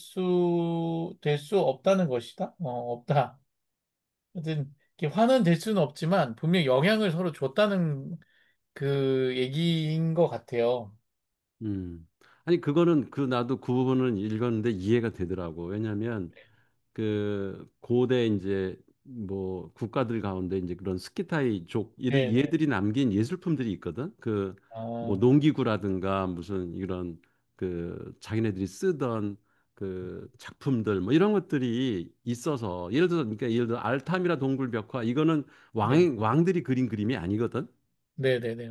될 수 없다는 것이다. 없다. 하여튼 이렇게 환원될 수는 없지만 분명 영향을 서로 줬다는 얘기인 것 같아요. 음. 아니 그거는 그 나도 그 부분은 읽었는데 이해가 되더라고. 왜냐하면 그 고대 이제 뭐 국가들 가운데 이제 그런 스키타이족 네네. 얘들이 남긴 예술품들이 있거든. 그 뭐 아, 농기구라든가 무슨 이런 그 자기네들이 쓰던 그 작품들 뭐 이런 것들이 있어서 예를 들어 알타미라 동굴 벽화 이거는 네. 왕들이 그린 그림이 아니거든. 네네네.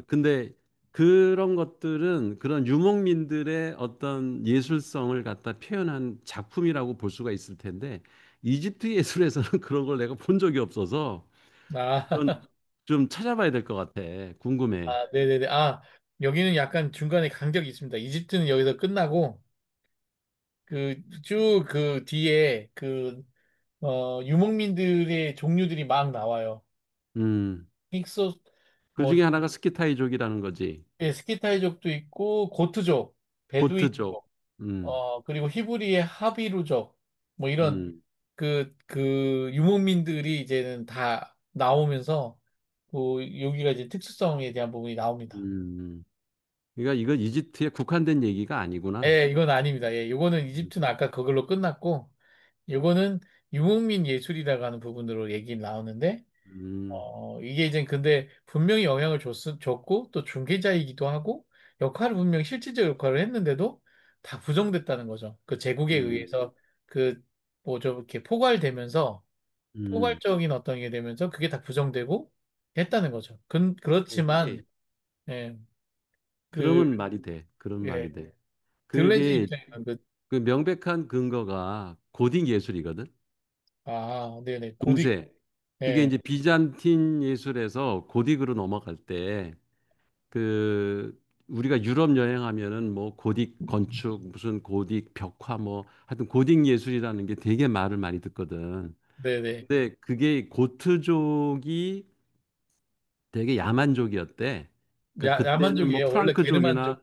근데 그런 것들은 그런 유목민들의 어떤 예술성을 갖다 표현한 작품이라고 볼 수가 있을 텐데 이집트 예술에서는 그런 걸 내가 본 적이 없어서 그건 아, 좀 찾아봐야 될 것 같아. 궁금해. 네네네. 여기는 약간 중간에 간격이 있습니다. 이집트는 여기서 끝나고, 쭉 뒤에 유목민들의 종류들이 막 나와요. 음, 힉소, 그 뭐, 중에 하나가 스키타이족이라는 거지. 예, 스키타이족도 있고, 고트족, 고트족. 베두인족, 음, 그리고 히브리의 하비루족, 뭐 이런 음, 유목민들이 이제는 다 나오면서, 여기가 이제 특수성에 대한 부분이 나옵니다. 음. 그러니까 이건 이집트에 국한된 얘기가 아니구나. 예, 이건 아닙니다. 예, 이거는 이집트는 아까 그걸로 끝났고, 이거는 유목민 예술이라고 하는 부분으로 얘기 나오는데, 음, 이게 이제 근데 분명히 영향을 줬고, 또 중개자이기도 하고, 역할을 분명히 실질적 역할을 했는데도 다 부정됐다는 거죠. 제국에 음, 의해서 뭐죠, 이렇게 포괄되면서, 음. 포괄적인 어떤 게 되면서 그게 다 부정되고 했다는 거죠. 그렇지만, 그게 예, 그, 그러면 말이 돼. 그런 예, 말이 돼. 들레지 그게 입장에서는 그 명백한 근거가 고딕 예술이거든. 네네, 고딕, 중세. 그게 예, 이제 비잔틴 예술에서 고딕으로 넘어갈 때 그 우리가 유럽 여행하면은 뭐 고딕 건축 무슨 고딕 벽화 뭐 하여튼 고딕 예술이라는 게 되게 말을 많이 듣거든. 네네. 근데 그게 고트족이 되게 야만족이었대. 그러니까 그때는 뭐 야만족이에요. 원래 프랑크족이나 게르만족.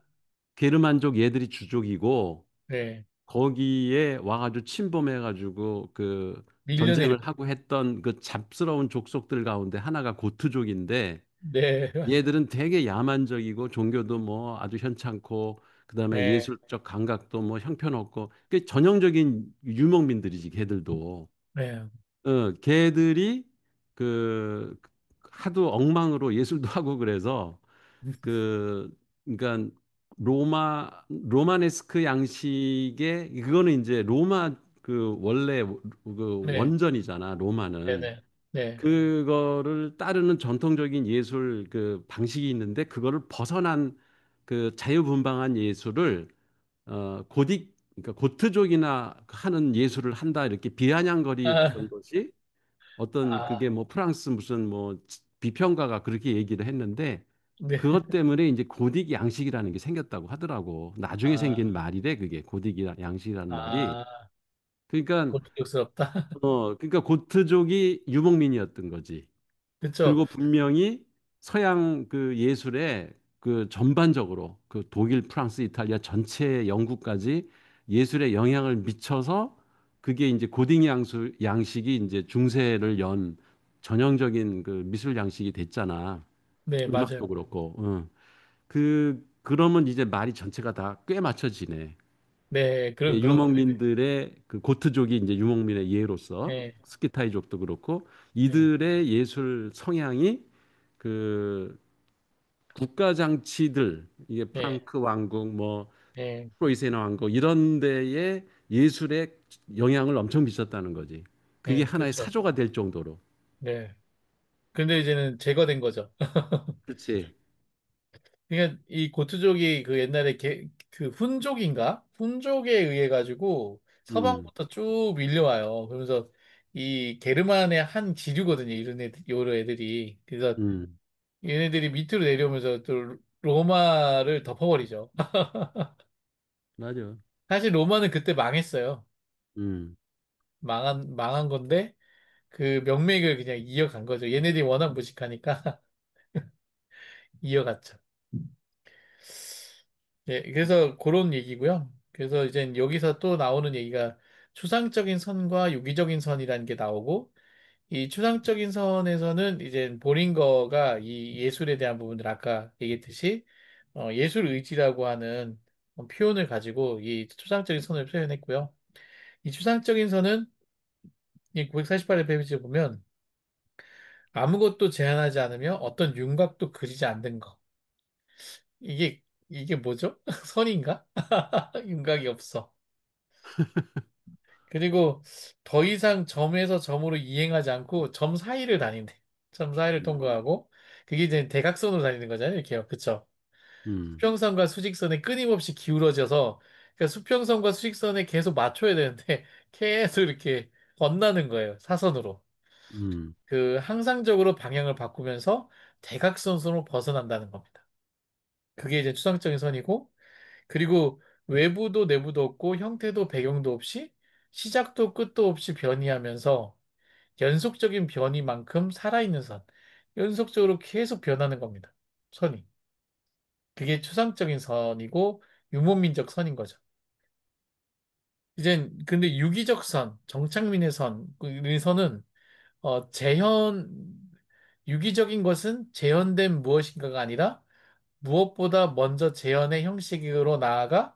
게르만족 얘들이 주족이고 네. 거기에 와가지고 침범해가지고 그 밀려내리. 전쟁을 하고 했던 그 잡스러운 족속들 가운데 하나가 고트족인데 네, 맞아요. 얘들은 되게 야만적이고 종교도 뭐 아주 현찮고 그다음에 네, 예술적 감각도 뭐 형편없고 그 전형적인 유목민들이지 걔들도 네. 걔들이 그 하도 엉망으로 예술도 하고 그래서 그 그러니까 로마네스크 양식의 그거는 이제 로마 그 원래 그 네, 원전이잖아 로마는 네네. 네. 그거를 따르는 전통적인 예술 그 방식이 있는데 그거를 벗어난 그 자유분방한 예술을 고딕 그러니까 고트족이나 하는 예술을 한다 이렇게 비아냥거리던 아, 것이 어떤 그게 아, 뭐 프랑스 무슨 뭐 비평가가 그렇게 얘기를 했는데 네. 그것 때문에 이제 고딕 양식이라는 게 생겼다고 하더라고. 나중에 생긴 아, 말이래 그게 고딕 양식이라는 말이. 아, 그러니까 고통스럽다. 그러니까 고트족이 유목민이었던 거지. 그쵸? 그리고 분명히 서양 그 예술에 그 전반적으로 그 독일, 프랑스, 이탈리아 전체 영국까지 예술에 영향을 미쳐서 그게 이제 고딩 양식이 이제 중세를 연 전형적인 그 미술 양식이 됐잖아. 네, 음악도 맞아요. 그렇고. 응. 그러면 이제 말이 전체가 다 꽤 맞춰지네. 네, 그런 거네. 유목민들의 그 고트족이 이제 유목민의 예로서 네, 스키타이족도 그렇고 네, 이들의 예술 성향이 그 국가 장치들 이게 네, 프랑크 왕국 뭐 네, 프로이센 왕국 이런 데에 예술에 영향을 엄청 미쳤다는 거지. 그게 네, 하나의 그쵸. 사조가 될 정도로. 네. 근데 이제는 제거된 거죠. 그렇지. 그러니까 이 고트족이 그 옛날에 그 훈족인가? 훈족에 의해 가지고 음, 서방부터 쭉 밀려와요. 그러면서 이 게르만의 한 지류거든요. 이런 애들, 여러 애들이. 그래서 음, 얘네들이 밑으로 내려오면서 또 로마를 덮어버리죠. 맞아. 사실 로마는 그때 망했어요. 음, 망한 건데 그 명맥을 그냥 이어간 거죠. 얘네들이 워낙 무식하니까 이어갔죠. 예, 그래서 그런 얘기고요. 그래서 이제 여기서 또 나오는 얘기가 추상적인 선과 유기적인 선이라는 게 나오고 이 추상적인 선에서는 이제 보링거가 이 예술에 대한 부분들 아까 얘기했듯이 예술 의지라고 하는 표현을 가지고 이 추상적인 선을 표현했고요. 이 추상적인 선은 이 948의 페이지에 보면 아무것도 제한하지 않으며 어떤 윤곽도 그리지 않는 거. 이게 뭐죠? 선인가? 윤곽이 없어. 그리고 더 이상 점에서 점으로 이행하지 않고 점 사이를 다닌대. 점 사이를 통과하고 그게 이제 대각선으로 다니는 거잖아요. 이렇게요. 그쵸? 음, 수평선과 수직선에 끊임없이 기울어져서 그러니까 수평선과 수직선에 계속 맞춰야 되는데 계속 이렇게 건너는 거예요. 사선으로. 음, 그 항상적으로 방향을 바꾸면서 대각선으로 벗어난다는 겁니다. 그게 이제 추상적인 선이고 그리고 외부도 내부도 없고 형태도 배경도 없이 시작도 끝도 없이 변이하면서 연속적인 변이만큼 살아있는 선. 연속적으로 계속 변하는 겁니다. 선이. 그게 추상적인 선이고 유목민적 선인 거죠. 이젠 근데 유기적 선, 정착민의 선, 그 선은 유기적인 것은 재현된 무엇인가가 아니라 무엇보다 먼저 재현의 형식으로 나아가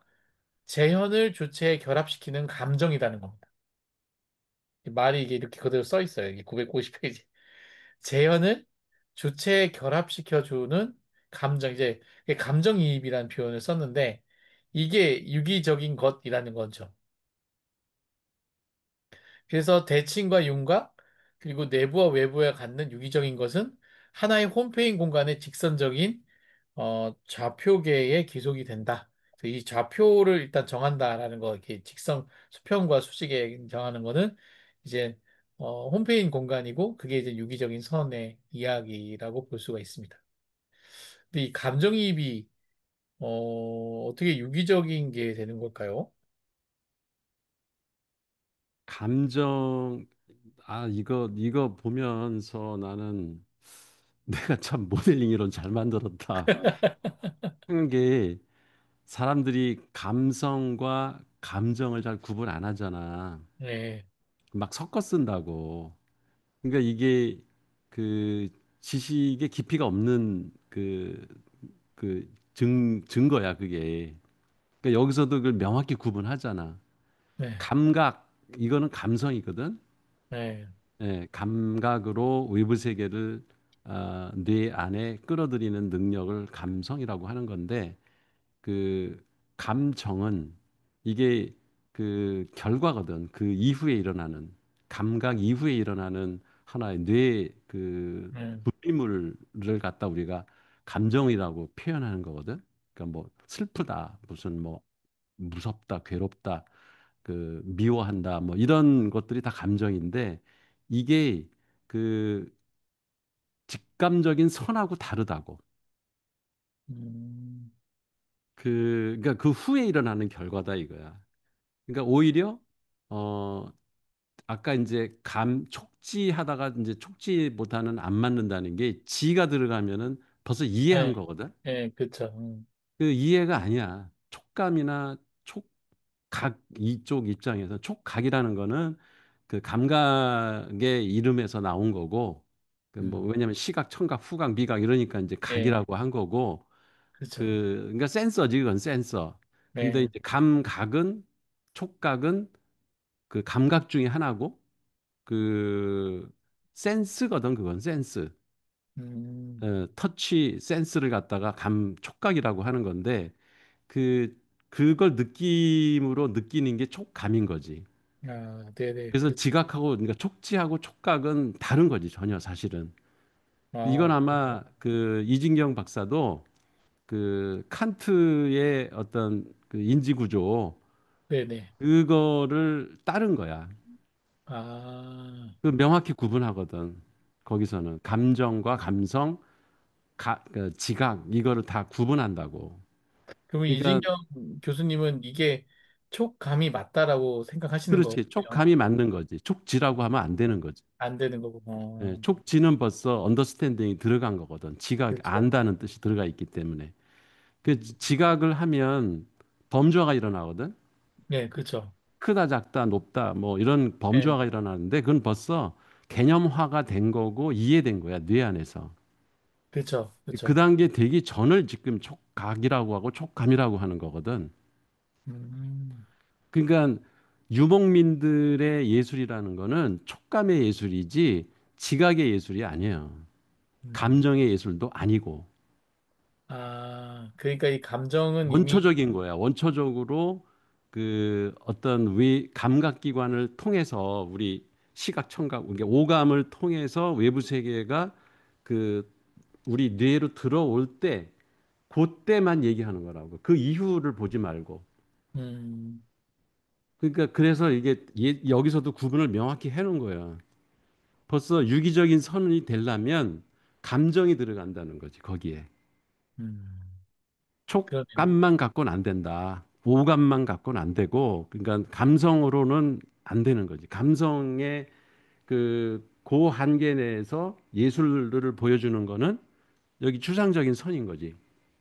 재현을 주체에 결합시키는 감정이라는 겁니다. 이 말이 이게 이렇게 그대로 써 있어요. 이게 950페이지. 재현을 주체에 결합시켜주는 감정, 이제 감정이입이라는 표현을 썼는데 이게 유기적인 것이라는 거죠. 그래서 대칭과 윤곽 그리고 내부와 외부에 갖는 유기적인 것은 하나의 홈페인 공간의 직선적인 좌표계의 기속이 된다. 그래서 이 좌표를 일단 정한다라는 거, 이렇게 직선 수평과 수직에 정하는 거는 이제 홈페인 공간이고 그게 이제 유기적인 선의 이야기라고 볼 수가 있습니다. 근데 이 감정이입이 어떻게 유기적인 게 되는 걸까요? 감정. 이거 보면서 나는 내가 참 모델링 이론 잘 만들었다 하는 게 사람들이 감성과 감정을 잘 구분 안 하잖아. 네, 막 섞어 쓴다고. 그러니까 이게 그 지식의 깊이가 없는 증거야, 그게. 그러니까 여기서도 그걸 명확히 구분하잖아. 네, 감각, 이거는 감성이거든. 네, 예, 감각으로 외부 세계를 뇌 안에 끌어들이는 능력을 감성이라고 하는 건데 그 감정은 이게 그 결과거든. 그 이후에 일어나는 감각 이후에 일어나는 하나의 뇌그 네, 분비물을 갖다 우리가 감정이라고 표현하는 거거든. 그러니까 뭐 슬프다, 무슨 뭐 무섭다, 괴롭다, 그 미워한다, 뭐 이런 것들이 다 감정인데 이게 그 직감적인 선하고 다르다고. 음, 그러니까 그 후에 일어나는 결과다 이거야. 그러니까 오히려 어 아까 이제 감 촉지하다가 이제 촉지보다는 안 맞는다는 게 지가 들어가면은 벌써 이해한 네, 거거든. 네, 그쵸. 그 이해가 아니야. 촉감이나 촉각 이쪽 입장에서 촉각이라는 거는 그 감각의 이름에서 나온 거고 그 뭐 음, 왜냐면 시각, 청각, 후각, 미각 이러니까 이제 네, 각이라고 한 거고 그쵸. 그 그러니까 센서지 그건 센서. 근데 네, 이제 감각은 촉각은 그 감각 중에 하나고 그 센스거든 그건 센스. 음, 터치 센스를 갖다가 감 촉각이라고 하는 건데 그 그걸 느낌으로 느끼는 게 촉감인 거지. 네네, 그래서 그쵸. 지각하고 그러니까 촉지하고 촉각은 다른 거지 전혀 사실은. 이건 그쵸. 아마 그 이진경 박사도 그 칸트의 어떤 그 인지 구조 네네. 그거를 따른 거야. 아, 그 명확히 구분하거든. 거기서는 감정과 감성, 그 지각 이거를 다 구분한다고. 그러면 그러니까 이진경 교수님은 이게 촉감이 맞다라고 생각하시는 그렇지. 거군요. 촉감이 맞는 거지. 촉지라고 하면 안 되는 거지. 안 되는 거고. 예, 촉지는 벌써 언더스탠딩이 들어간 거거든. 지각 그쵸. 안다는 뜻이 들어가 있기 때문에. 그 지각을 하면 범죄가 일어나거든. 네, 그쵸. 크다, 작다, 높다, 뭐 이런 네, 범죄가 일어나는데 그건 벌써 개념화가 된 거고 이해된 거야, 뇌 안에서. 그쵸. 그 그쵸. 단계 되기 전을 지금 촉각이라고 하고 촉감이라고 하는 거거든. 음, 그러니까 유목민들의 예술이라는 거는 촉감의 예술이지 지각의 예술이 아니에요. 음. 감정의 예술도 아니고 그러니까 이 감정은 이미, 원초적인 거야. 원초적으로 그 어떤 감각기관을 통해서 우리 시각, 청각, 이게 오감을 통해서 외부 세계가 그 우리 뇌로 들어올 때 그때만 얘기하는 거라고. 그 이후를 보지 말고. 음, 그러니까 그래서 이게 여기서도 구분을 명확히 해놓은 거야. 벌써 유기적인 선이 되려면 감정이 들어간다는 거지, 거기에. 음, 그러네요. 촉감만 갖고는 안 된다. 오감만 갖고는 안 되고, 그러니까 감성으로는 안 되는 거지. 감성의 그 한계 내에서 예술을 보여주는 거는 여기 추상적인 선인 거지.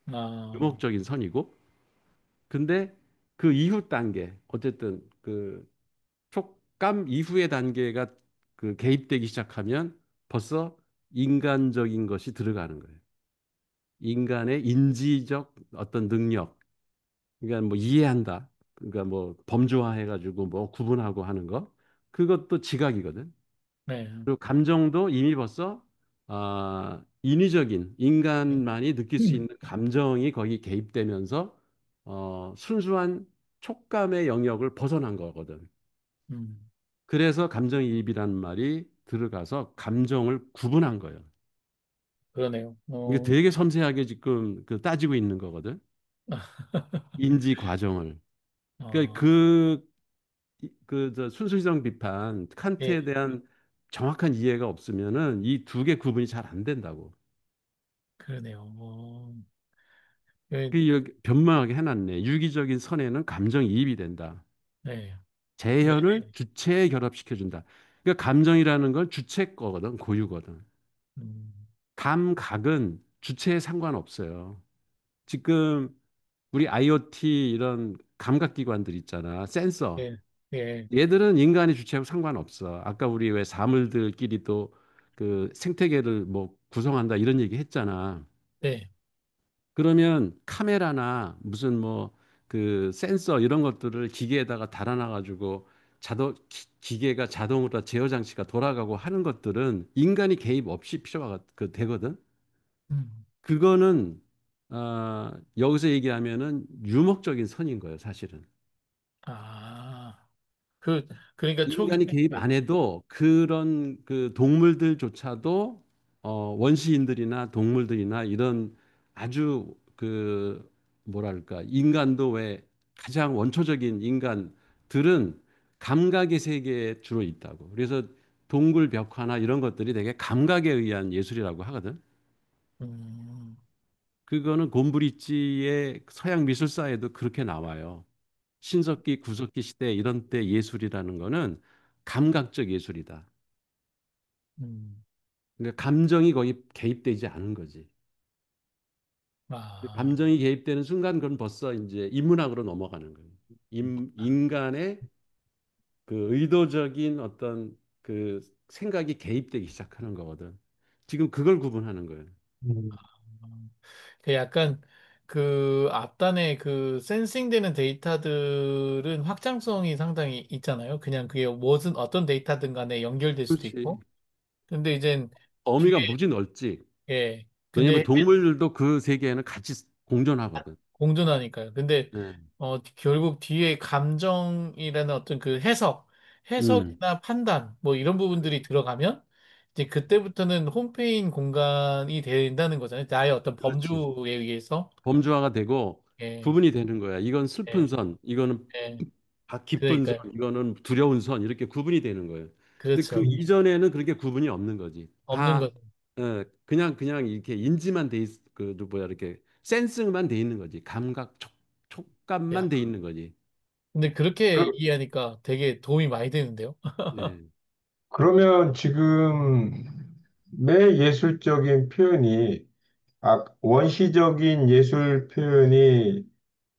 아, 유목적인 선이고. 근데 그 이후 단계, 어쨌든 그 촉감 이후의 단계가 그 개입되기 시작하면 벌써 인간적인 것이 들어가는 거예요. 인간의 인지적 어떤 능력, 그러니까 뭐 이해한다. 그러니까 뭐 범주화해가지고 뭐 구분하고 하는 거, 그것도 지각이거든. 네. 그리고 감정도 이미 벌써 인위적인 인간만이 느낄 수 음, 있는 감정이 거기 개입되면서 순수한 촉감의 영역을 벗어난 거거든. 음, 그래서 감정이입이라는 말이 들어가서 감정을 구분한 거예요. 그러네요. 이게 되게 섬세하게 지금 그 따지고 있는 거거든. 인지 과정을. 그러니까 어, 저 순수이성 비판, 예, 칸트에 대한 정확한 이해가 없으면은 이 두 개 구분이 잘 안 된다고. 그러네요. 예, 그 여기 변명하게 해놨네. 유기적인 선에는 감정이입이 된다. 네. 왜, 재현을 주체에 결합시켜준다. 그러니까 감정이라는 건 주체 거거든, 고유거든. 음, 감각은 주체에 상관없어요. 지금 우리 IoT 이런 감각기관들 있잖아, 센서. 예, 예, 얘들은 인간의 주체하고 상관없어. 아까 우리 왜 사물들끼리도 그 생태계를 뭐 구성한다 이런 얘기 했잖아. 네, 그러면 카메라나 무슨 뭐 그 센서 이런 것들을 기계에다가 달아놔 가지고 기계가 자동으로 제어 장치가 돌아가고 하는 것들은 인간이 개입 없이 필요가 되거든. 음, 그거는 여기서 얘기하면은 유목적인 선인 거예요, 사실은. 아, 그, 그러니까 초기, 인간이 개입 안 해도 그런 그 동물들조차도 원시인들이나 동물들이나 이런 아주 그 뭐랄까 인간도 왜 가장 원초적인 인간들은 감각의 세계에 주로 있다고. 그래서 동굴 벽화나 이런 것들이 되게 감각에 의한 예술이라고 하거든. 음, 그거는 곰브리지의 서양 미술사에도 그렇게 나와요. 신석기, 구석기 시대 이런 때 예술이라는 거는 감각적 예술이다. 음, 그러니까 감정이 거의 개입되지 않은 거지. 아, 감정이 개입되는 순간 그건 벌써 이제 인문학으로 넘어가는 거예요. 인간의 그 의도적인 어떤 그 생각이 개입되기 시작하는 거거든. 지금 그걸 구분하는 거예요. 아, 그 약간 그 앞단에 그 센싱되는 데이터들은 확장성이 상당히 있잖아요. 그냥 그게 무슨 어떤 데이터든 간에 연결될 수도 그렇지. 있고. 근데 이제 뒤에 범위가 무지 넓지. 예. 왜냐하면 근데 동물들도 그 세계에는 같이 공존하거든. 공존하니까요. 근데 네. 결국 뒤에 감정이라는 어떤 그 음, 해석이나 판단 뭐 이런 부분들이 들어가면 이제 그때부터는 홈페인 공간이 된다는 거잖아요. 나의 어떤 그렇지. 범주에 의해서 범주화가 되고 예, 구분이 되는 거야. 이건 슬픈 예, 선, 이거는 예. 기쁜 선, 그러니까요. 이거는 두려운 선 이렇게 구분이 되는 거예요. 근데 그 그렇죠. 이전에는 그렇게 구분이 없는 거지. 없는 것. 그냥 이렇게 인지만 돼 있, 그 뭐야 이렇게 센스만 돼 있는 거지. 촉감만 야. 돼 있는 거지. 근데 그렇게 그, 이해하니까 되게 도움이 많이 되는데요. 네. 그러면 지금 매 예술적인 표현이, 원시적인 예술 표현이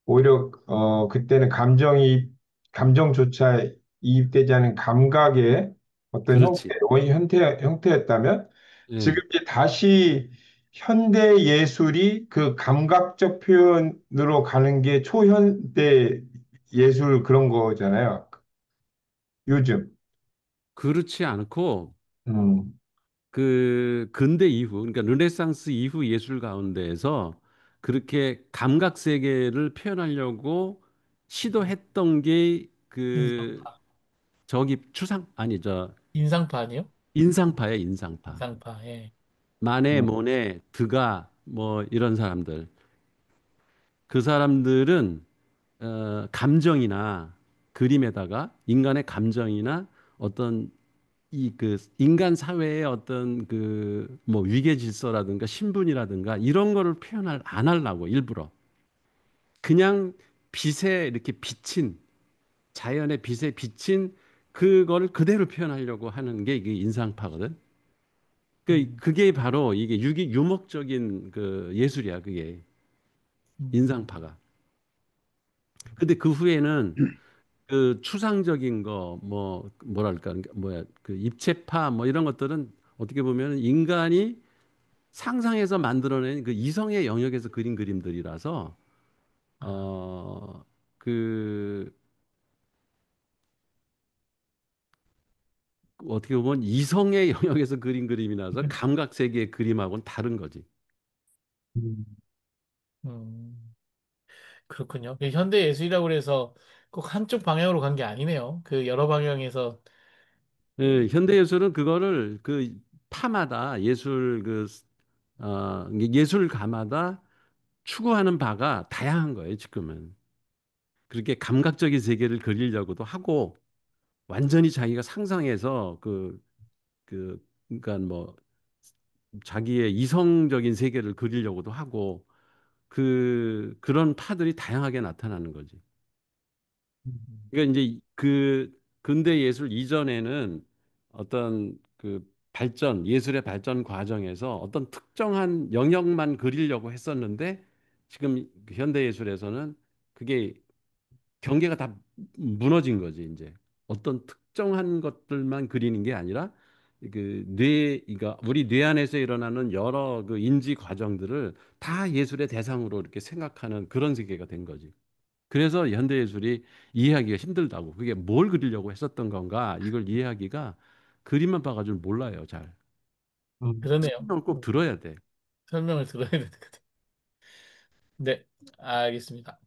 오히려, 그때는 감정조차 이입되지 않은 감각의 어떤 그렇지. 형태였다면, 지금 예. 이제 다시 현대 예술이 그 감각적 표현으로 가는 게 초현대 예술 그런 거잖아요. 요즘. 그렇지 않고 음. 그 근대 이후, 그러니까 르네상스 이후 예술 가운데에서 그렇게 감각 세계를 표현하려고 시도했던 게 그 인상파. 저기 추상 아니 저 인상파 아니에요? 인상파야 인상파. 인상파. 예. 마네, 음. 모네, 드가 뭐 이런 사람들. 그 사람들은 감정이나 그림에다가 인간의 감정이나 어떤 이 그 인간 사회의 어떤 그 뭐 위계 질서라든가 신분이라든가 이런 거를 표현을 안 하려고 일부러 그냥 빛에 이렇게 비친 자연의 빛에 비친 그걸 그대로 표현하려고 하는 게 이게 인상파거든. 음, 그게 바로 이게 유목적인 그 예술이야, 그게 음, 인상파가. 근데 그 후에는 그 추상적인 거 뭐 뭐랄까 그러니까 뭐야 그 입체파 뭐 이런 것들은 어떻게 보면 인간이 상상해서 만들어낸 그 이성의 영역에서 그린 그림들이라서 아, 그 어떻게 보면 이성의 영역에서 그린 그림이라서 감각 세계의 그림하고는 다른 거지. 음. 음, 그렇군요. 그 현대 예술이라고 해서 꼭 한쪽 방향으로 간 게 아니네요. 그 여러 방향에서 예, 현대 예술은 그거를 그 파마다 예술 예술가마다 추구하는 바가 다양한 거예요, 지금은. 그렇게 감각적인 세계를 그리려고도 하고 완전히 자기가 상상해서 그러니까 뭐 자기의 이성적인 세계를 그리려고도 하고 그런 파들이 다양하게 나타나는 거지. 음, 그러니까 이제 그 근대 예술 이전에는 어떤 그 발전, 예술의 발전 과정에서 어떤 특정한 영역만 그리려고 했었는데 지금 현대 예술에서는 그게 경계가 다 무너진 거지, 이제. 어떤 특정한 것들만 그리는 게 아니라 그러니까 우리 뇌 안에서 일어나는 여러 그 인지 과정들을 다 예술의 대상으로 이렇게 생각하는 그런 세계가 된 거지. 그래서 현대 예술이 이해하기가 힘들다고. 그게 뭘 그리려고 했었던 건가? 이걸 이해하기가 그림만 봐가지고 몰라요, 잘. 그러네요. 설명을 꼭 들어야 돼. 설명을 들어야 되는 것 같아요. 네, 알겠습니다.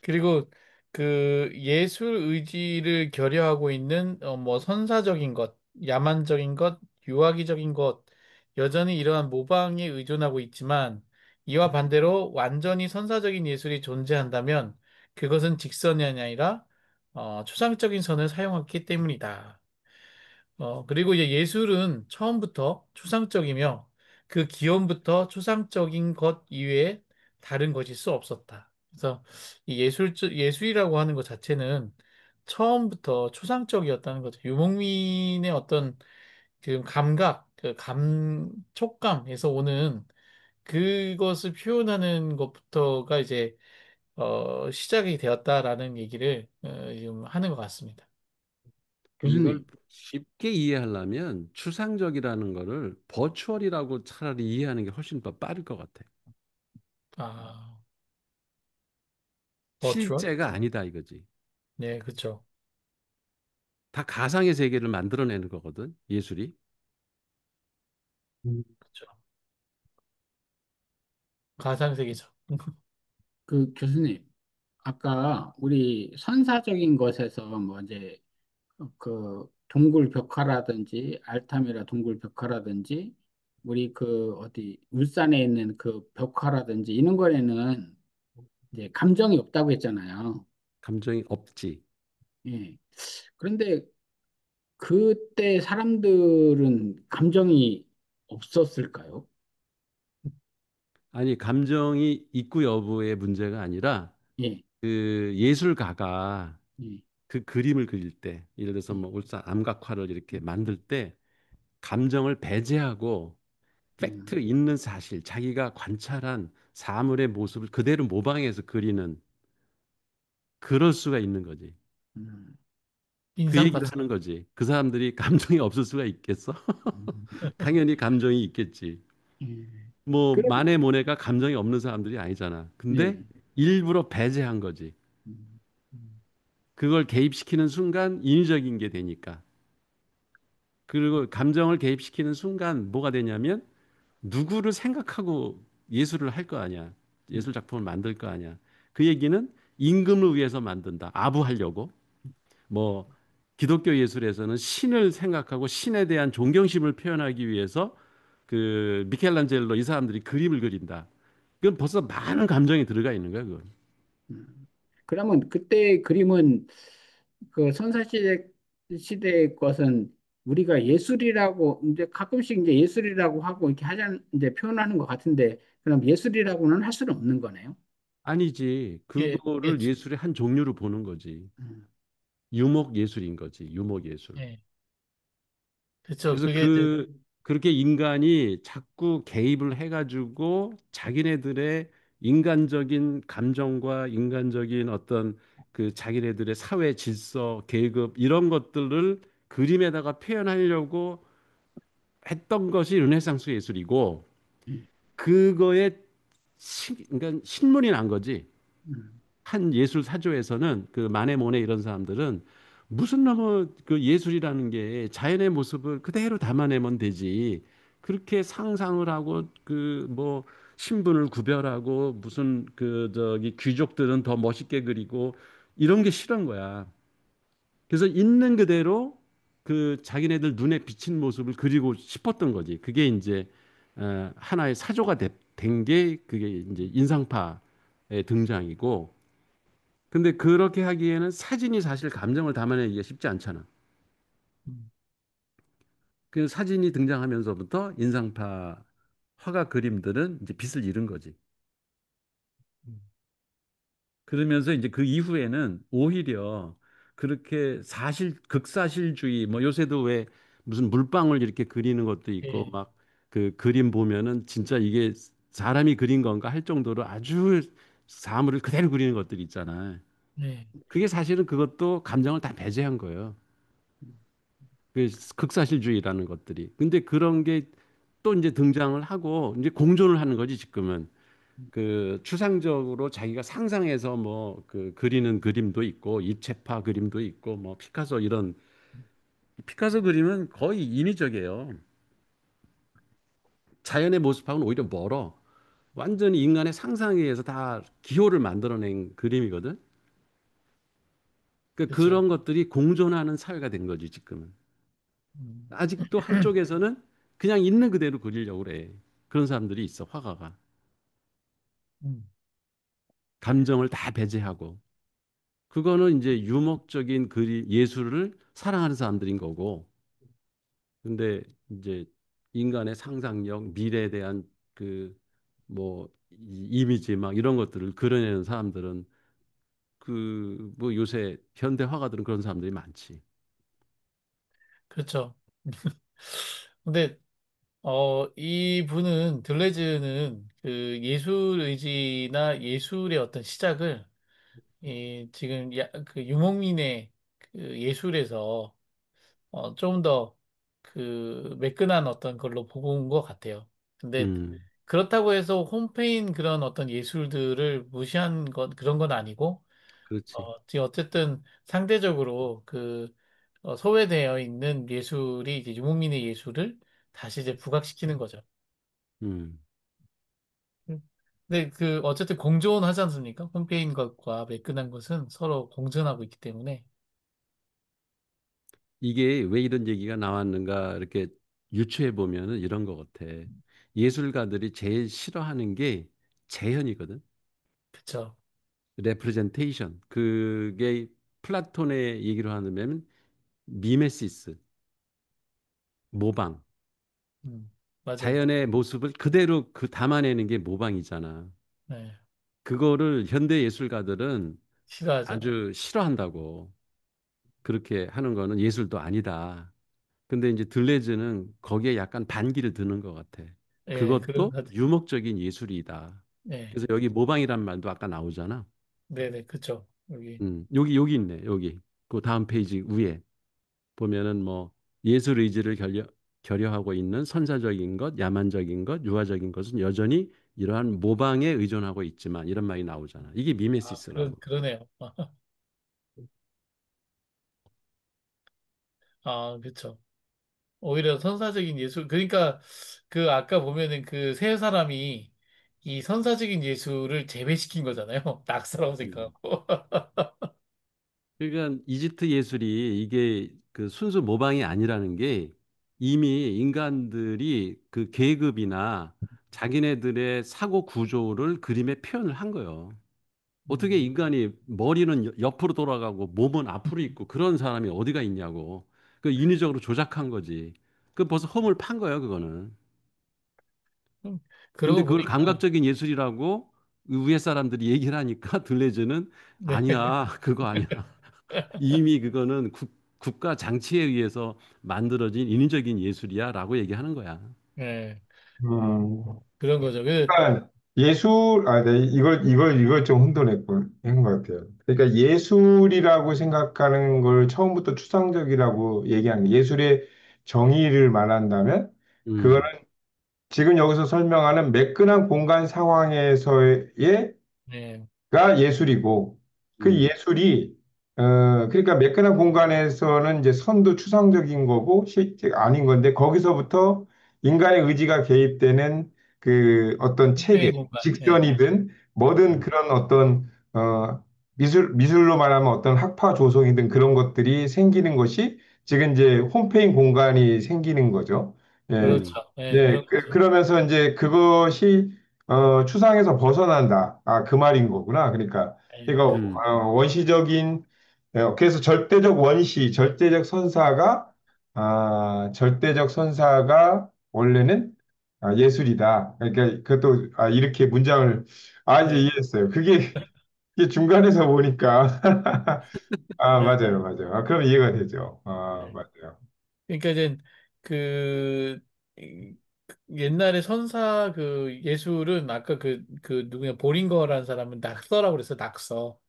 그리고 그 예술 의지를 결여하고 있는 뭐 선사적인 것, 야만적인 것, 유아기적인 것, 여전히 이러한 모방에 의존하고 있지만 이와 반대로 완전히 선사적인 예술이 존재한다면 그것은 직선이 아니라 추상적인 선을 사용했기 때문이다. 그리고 이제 예술은 처음부터 추상적이며 그 기원부터 추상적인 것 이외에 다른 것일 수 없었다. 그래서 이 예술이라고 하는 것 자체는 처음부터 추상적이었다는 거죠. 유목민의 어떤 그 감각, 촉감에서 오는 그것을 표현하는 것부터가 이제 시작이 되었다라는 얘기를 지금 하는 것 같습니다. 이걸 교수님, 쉽게 이해하려면 추상적이라는 거를 버추얼이라고 차라리 이해하는 게 훨씬 더 빠를 것 같아. 아, 버추얼? 실제가 아니다 이거지. 네, 그렇죠. 다 가상의 세계를 만들어내는 거거든, 예술이. 그렇죠. 가상세계죠. 그 교수님, 아까 우리 선사적인 것에서 뭐 이제 그 동굴 벽화라든지 알타미라 동굴 벽화라든지 우리 그 어디 울산에 있는 그 벽화라든지 이런 거에는 이제 감정이 없다고 했잖아요. 감정이 없지. 예. 그런데 그때 사람들은 감정이 없었을까요? 아니, 감정이 있고 여부의 문제가 아니라 예, 그 예술가가 예, 그 그림을 그릴 때, 예를 들어서 예, 뭐 울산 암각화를 이렇게 만들 때 감정을 배제하고 음, 팩트 있는 사실, 자기가 관찰한 사물의 모습을 그대로 모방해서 그리는 그럴 수가 있는 거지. 음, 그 얘기를 인상파처럼. 하는 거지. 그 사람들이 감정이 없을 수가 있겠어? 음, 당연히 감정이 있겠지. 예. 뭐 그럼 마네 모네가 감정이 없는 사람들이 아니잖아. 근데 예. 일부러 배제한 거지. 음, 음, 그걸 개입시키는 순간 인위적인 게 되니까. 그리고 감정을 개입시키는 순간 뭐가 되냐면 누구를 생각하고 예술을 할 거 아니야. 예술 작품을 만들 거 아니야. 그 얘기는 임금을 위해서 만든다. 아부하려고. 뭐 기독교 예술에서는 신을 생각하고 신에 대한 존경심을 표현하기 위해서 그 미켈란젤로 이 사람들이 그림을 그린다. 그건 벌써 많은 감정이 들어가 있는 거야, 그건. 그러면 그때 그림은 그 시대의 것은 우리가 예술이라고 이제 가끔씩 이제 예술이라고 하고 이렇게 하자 이제 표현하는 것 같은데 그럼 예술이라고는 할 수는 없는 거네요. 아니지. 예, 그거를 겠죠. 예술의 한 종류로 보는 거지. 음, 유목 예술인 거지. 유목 예술. 예, 그렇죠. 그래서 그게 이제 그렇게 인간이 자꾸 개입을 해가지고 자기네들의 인간적인 감정과 인간적인 어떤 그 자기네들의 사회 질서, 계급 이런 것들을 그림에다가 표현하려고 했던 것이 르네상스 예술이고 음, 그거에 그러니까 신문이 난 거지. 음, 한 예술 사조에서는 그 마네 모네 이런 사람들은 무슨 너무 그 예술이라는 게 자연의 모습을 그대로 담아내면 되지. 그렇게 상상을 하고 그 뭐 신분을 구별하고 무슨 그 저기 귀족들은 더 멋있게 그리고 이런 게 싫은 거야. 그래서 있는 그대로 그 자기네들 눈에 비친 모습을 그리고 싶었던 거지. 그게 이제 하나의 사조가 된 게 그게 이제 인상파의 등장이고 근데 그렇게 하기에는 사진이 사실 감정을 담아내기가 쉽지 않잖아. 음, 그 사진이 등장하면서부터 인상파 화가 그림들은 이제 빛을 잃은 거지. 음, 그러면서 이제 그 이후에는 오히려 그렇게 극사실주의, 뭐 요새도 왜 무슨 물방울 이렇게 그리는 것도 있고, 예, 막 그 그림 보면은 진짜 이게 사람이 그린 건가 할 정도로 아주 사물을 그대로 그리는 것들이 있잖아요. 네, 그게 사실은 그것도 감정을 다 배제한 거예요. 그 극사실주의라는 것들이. 근데 그런 게 또 이제 등장을 하고 이제 공존을 하는 거지 지금은. 그 추상적으로 자기가 상상해서 뭐 그 그리는 그림도 있고 입체파 그림도 있고 뭐 피카소 이런 피카소 그림은 거의 인위적이에요. 자연의 모습하고는 오히려 멀어. 완전히 인간의 상상에 의해서 다 기호를 만들어낸 그림이거든. 그 그렇죠. 그런 것들이 공존하는 사회가 된 거지 지금은. 음, 아직도 한쪽에서는 그냥 있는 그대로 그리려고 그래. 그런 사람들이 있어, 화가가. 음, 감정을 다 배제하고. 그거는 이제 유목적인 예술을 사랑하는 사람들인 거고. 근데 이제 인간의 상상력, 미래에 대한 그 뭐 이미지 막 이런 것들을 그려내는 사람들은 그 뭐 요새 현대 화가들은 그런 사람들이 많지. 그렇죠. 근데 이 분은 들레즈는 그 예술 의지나 예술의 어떤 시작을 지금 그 유목민의 그 예술에서 좀 더 그 매끈한 어떤 걸로 보고 온 것 같아요. 근데 음, 그렇다고 해서 홈페인 그런 어떤 예술들을 무시한 것 그런 건 아니고 그렇지. 지금 어쨌든 상대적으로 그 소외되어 있는 예술이 이제 유목민의 예술을 다시 이제 부각시키는 거죠. 음. 음. 근데 그 어쨌든 공존하지 않습니까? 홈페인 것과 매끈한 것은 서로 공존하고 있기 때문에 이게 왜 이런 얘기가 나왔는가 이렇게 유추해 보면은 이런 것 같아. 예술가들이 제일 싫어하는 게 재현이거든. 그쵸. 레프레젠테이션. 그게 플라톤의 얘기로 하면 미메시스, 모방. 맞아요. 자연의 모습을 그대로 그 담아내는 게 모방이잖아. 네. 그거를 현대 예술가들은 싫어하죠. 아주 싫어한다고. 그렇게 하는 거는 예술도 아니다. 근데 이제 들레즈는 거기에 약간 반기를 드는 것 같아. 예, 그런 그것도 것 같아요. 유목적인 예술이다. 예, 그래서 여기 모방이란 말도 아까 나오잖아. 네네, 그쵸. 여기. 여기 있네. 여기. 그 다음 페이지 위에 보면은 뭐 예술 의지를 결여하고 있는 선사적인 것, 야만적인 것, 유화적인 것은 여전히 이러한 모방에 의존하고 있지만 이런 말이 나오잖아. 이게 미메시스라고. 그러네요. 그쵸. 오히려 선사적인 예술, 그러니까 그 아까 보면은 그 세 사람이 이 선사적인 예술을 재배시킨 거잖아요. 낙서라고 음. 생각하고. 그러니까 이집트 예술이 이게 그 순수 모방이 아니라는 게 이미 인간들이 그 계급이나 자기네들의 사고 구조를 그림에 표현을 한 거예요. 어떻게 음, 인간이 머리는 옆으로 돌아가고 몸은 앞으로 있고 그런 사람이 어디가 있냐고. 그 인위적으로 조작한 거지. 그 벌써 허물 판 거예요, 그거는. 음, 근데 그러고 그걸 보니까, 감각적인 예술이라고 위에 사람들이 얘기를 하니까 들레즈는 네, 아니야, 그거 아니야. 이미 그거는 국가 장치에 의해서 만들어진 인위적인 예술이야라고 얘기하는 거야. 네, 음. 그런 거죠. 그러니까 네, 이걸 좀 혼돈했고, 한것 같아요. 그러니까 예술이라고 생각하는 걸 처음부터 추상적이라고 얘기하는 게 예술의 정의를 말한다면, 그거는 음, 지금 여기서 설명하는 매끈한 공간 상황에서의 네, 가 예술이고 그 음, 예술이 그러니까 매끈한 공간에서는 이제 선도 추상적인 거고 실제 아닌 건데 거기서부터 인간의 의지가 개입되는 그 어떤 체계 홈페인 공간, 네, 직선이든 뭐든 음, 그런 어떤 미술로 말하면 어떤 학파 조성이든 그런 것들이 생기는 것이 지금 이제 홈페인 공간이 생기는 거죠. 예. 음, 그렇죠. 네, 네, 그런 거죠. 그러면서 이제 그것이 추상에서 벗어난다. 아, 그 말인 거구나. 그러니까 네, 이거 음, 원시적인 그래서 절대적 선사가 원래는 예술이다. 그러니까 그것도 이렇게 문장을 이제 네, 이해했어요. 그게 이게 중간에서 보니까 아, 맞아요, 맞아요. 아, 그럼 이해가 되죠. 아, 네. 맞아요. 그러니까 이제 그 옛날에 선사 그 예술은 아까 그 누구냐 보링거라는 사람은 낙서라고 그랬어 낙서.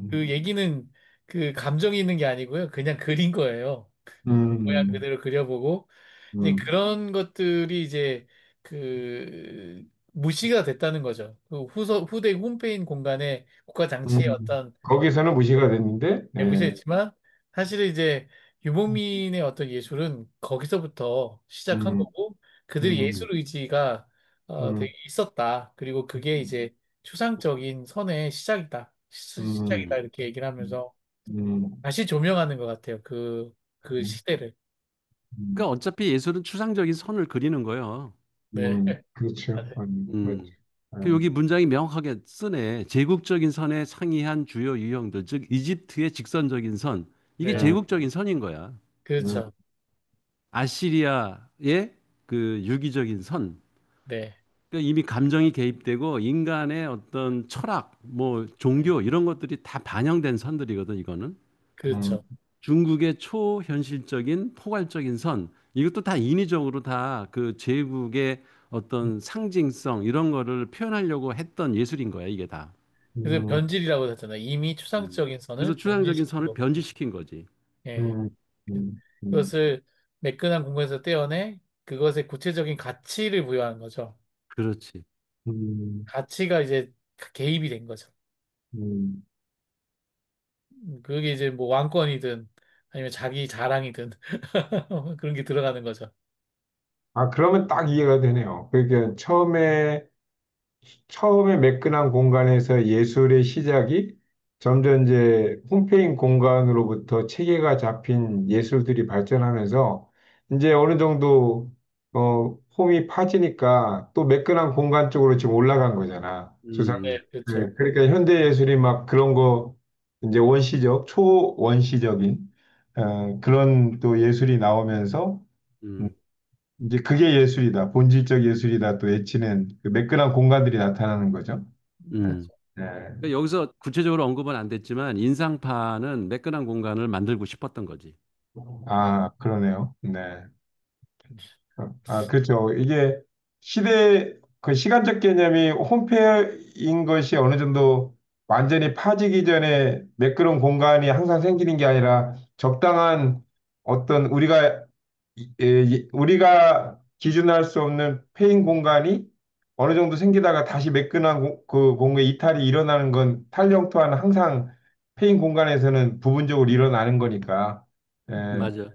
그 음, 얘기는 그 감정이 있는 게 아니고요. 그냥 그린 거예요. 모양 음, 그대로 그려보고 이제 음, 그런 것들이 이제 그 무시가 됐다는 거죠. 그 후대 홈페인 공간에 국가 장치의 어떤 거기서는 무시가 됐는데, 예. 무시했지만 사실은 이제 유목민의 어떤 예술은 거기서부터 시작한 음, 거고 그들의 음, 예술 의지가 되게 음, 있었다. 그리고 그게 이제 추상적인 선의 시작이다. 시작이다 음, 이렇게 얘기를 하면서 음, 다시 조명하는 것 같아요. 그 음, 시대를. 그러니까 음, 어차피 예술은 추상적인 선을 그리는 거예요. 네. 그렇죠. 맞아요. 그렇죠. 음. 그 예. 여기 문장이 명확하게 쓰네. 제국적인 선에 상이한 주요 유형들, 즉 이집트의 직선적인 선. 이게 네. 음, 제국적인 선인 거야. 음, 그렇죠. 아시리아의 그 유기적인 선. 네. 그러니까 이미 감정이 개입되고 인간의 어떤 철학, 뭐 종교 이런 것들이 다 반영된 선들이거든, 이거는. 음, 그렇죠. 중국의 초현실적인 포괄적인 선. 이것도 다 인위적으로 다 그 제국의 어떤 상징성 이런 거를 표현하려고 했던 예술인 거야, 이게 다. 그래서 음, 변질이라고 했잖아요. 이미 음. 추상적인 그래서 선을 추상적인 변질시킨 선을 거고. 변질시킨 거지. 예. 음, 음, 음. 그것을 매끈한 공간에서 떼어내 그것의 구체적인 가치를 부여하는 거죠. 그렇지. 음, 가치가 이제 개입이 된 거죠. 음. 그게 이제 뭐 왕권이든 아니면 자기 자랑이든 그런 게 들어가는 거죠. 아, 그러면 딱 이해가 되네요. 그러니까 처음에 매끈한 공간에서 예술의 시작이 점점 이제 홈페인 공간으로부터 체계가 잡힌 예술들이 발전하면서 이제 어느 정도 홈이 파지니까 또 매끈한 공간 쪽으로 지금 올라간 거잖아. 수상. 음, 네, 그렇죠. 네, 그러니까 현대 예술이 막 그런 거 이제 초원시적인 그런 또 예술이 나오면서 음, 음, 이제 그게 예술이다, 본질적 예술이다 또 외치는 그 매끈한 공간들이 나타나는 거죠. 음. 네. 그러니까 여기서 구체적으로 언급은 안 됐지만 인상파는 매끈한 공간을 만들고 싶었던 거지. 아, 그러네요. 네. 아, 그렇죠. 이게 그 시간적 개념이 홈페인 것이 어느 정도 완전히 파지기 전에 매끄러운 공간이 항상 생기는 게 아니라 적당한 어떤 우리가 기준할 수 없는 페인 공간이 어느 정도 생기다가 다시 매끈한 그 공간의 이탈이 일어나는 건 탄력 또한 항상 페인 공간에서는 부분적으로 일어나는 거니까. 예, 음, 맞아.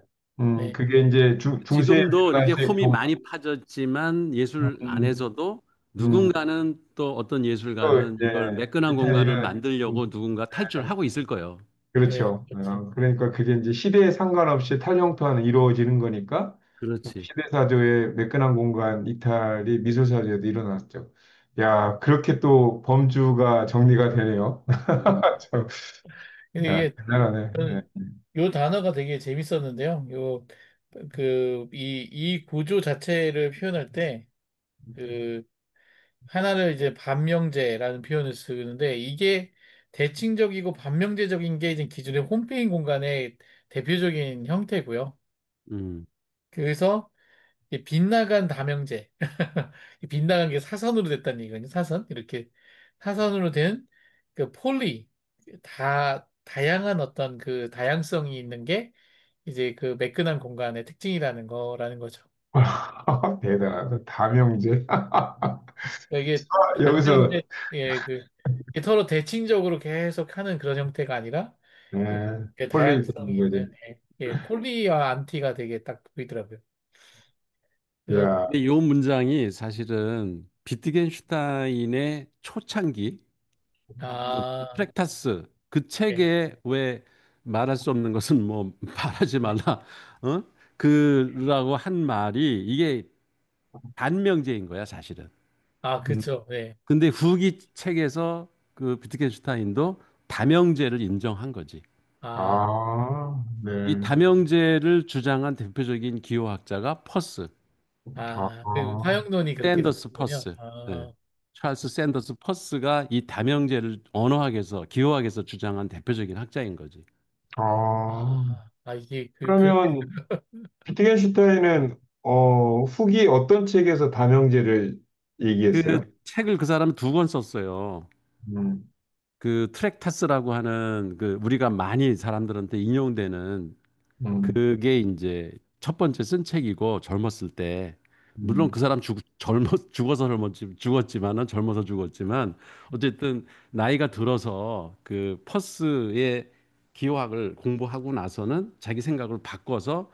네, 그게 이제 중세 지금도 이렇게 르네상스의 홈이 많이 파졌지만 예술 음, 안에서도 음, 누군가는 또 어떤 또, 예술가는 이걸 예, 매끈한 이탈이 공간을 일어나죠. 만들려고 누군가 탈출하고 있을 거예요. 네, 그렇죠. 그렇죠. 그러니까 그게 이제 시대에 상관없이 탈영토화는 이루어지는 거니까 그렇지. 시대사조의 매끈한 공간 이탈이 미술사조에도 일어났죠. 야, 그렇게 또 범주가 정리가 되네요. 음, 참, 근데 야, 이게 대단하네. 예. 저는 요 단어가 되게 재밌었는데요. 이 구조 자체를 표현할 때 그 하나를 이제 반명제라는 표현을 쓰는데 이게 대칭적이고 반명제적인 게 이제 기존의 홈페인 공간의 대표적인 형태고요. 음, 그래서 이 빗나간 다명제, 이 빗나간 게 사선으로 됐다는 얘기거든요. 사선 이렇게 사선으로 된 그 다양한 어떤 그 다양성이 있는 게 이제 그 매끈한 공간의 특징이라는 거라는 거죠. 대단하다. 다명제. 그러니까 이게 여기서 단명제, 예, 이게 서로 대칭적으로 계속 하는 그런 형태가 아니라 폴리 다양성이 되는 거지. 있는 폴리와 안티가 되게 딱 보이더라고요. 그래서 야, 근데 이 문장이 사실은 비트겐슈타인의 초창기 그 아, 프랙타스 그 예. 책에 왜 말할 수 없는 것은 뭐 말하지 말라 어? 그라고 한 말이 이게 반명제인 거야 사실은. 아, 음, 그쵸. 네. 근데 후기 책에서 그 비트겐슈타인도 다명제를 인정한 거지. 아, 이 네. 다명제를 주장한 대표적인 기호학자가 퍼스, 그 화영론이 그렇게 샌더스 됐군요. 퍼스. 네. 아, 찰스 샌더스 퍼스가 이 다명제를 언어학에서 기호학에서 주장한 대표적인 학자인 거지. 아, 이게 그러면 비트겐슈타인은 후기 어떤 책에서 다명제를 그 얘기했어요? 책을 그 사람은 두 권 썼어요. 음, 그 트랙타스라고 하는 그 우리가 많이 사람들한테 인용되는 음, 그게 이제 첫 번째 쓴 책이고 젊었을 때 물론 그 음, 사람 죽어서 죽었지만은 젊어서 죽었지만 어쨌든 나이가 들어서 그 퍼스의 기호학을 공부하고 나서는 자기 생각을 바꿔서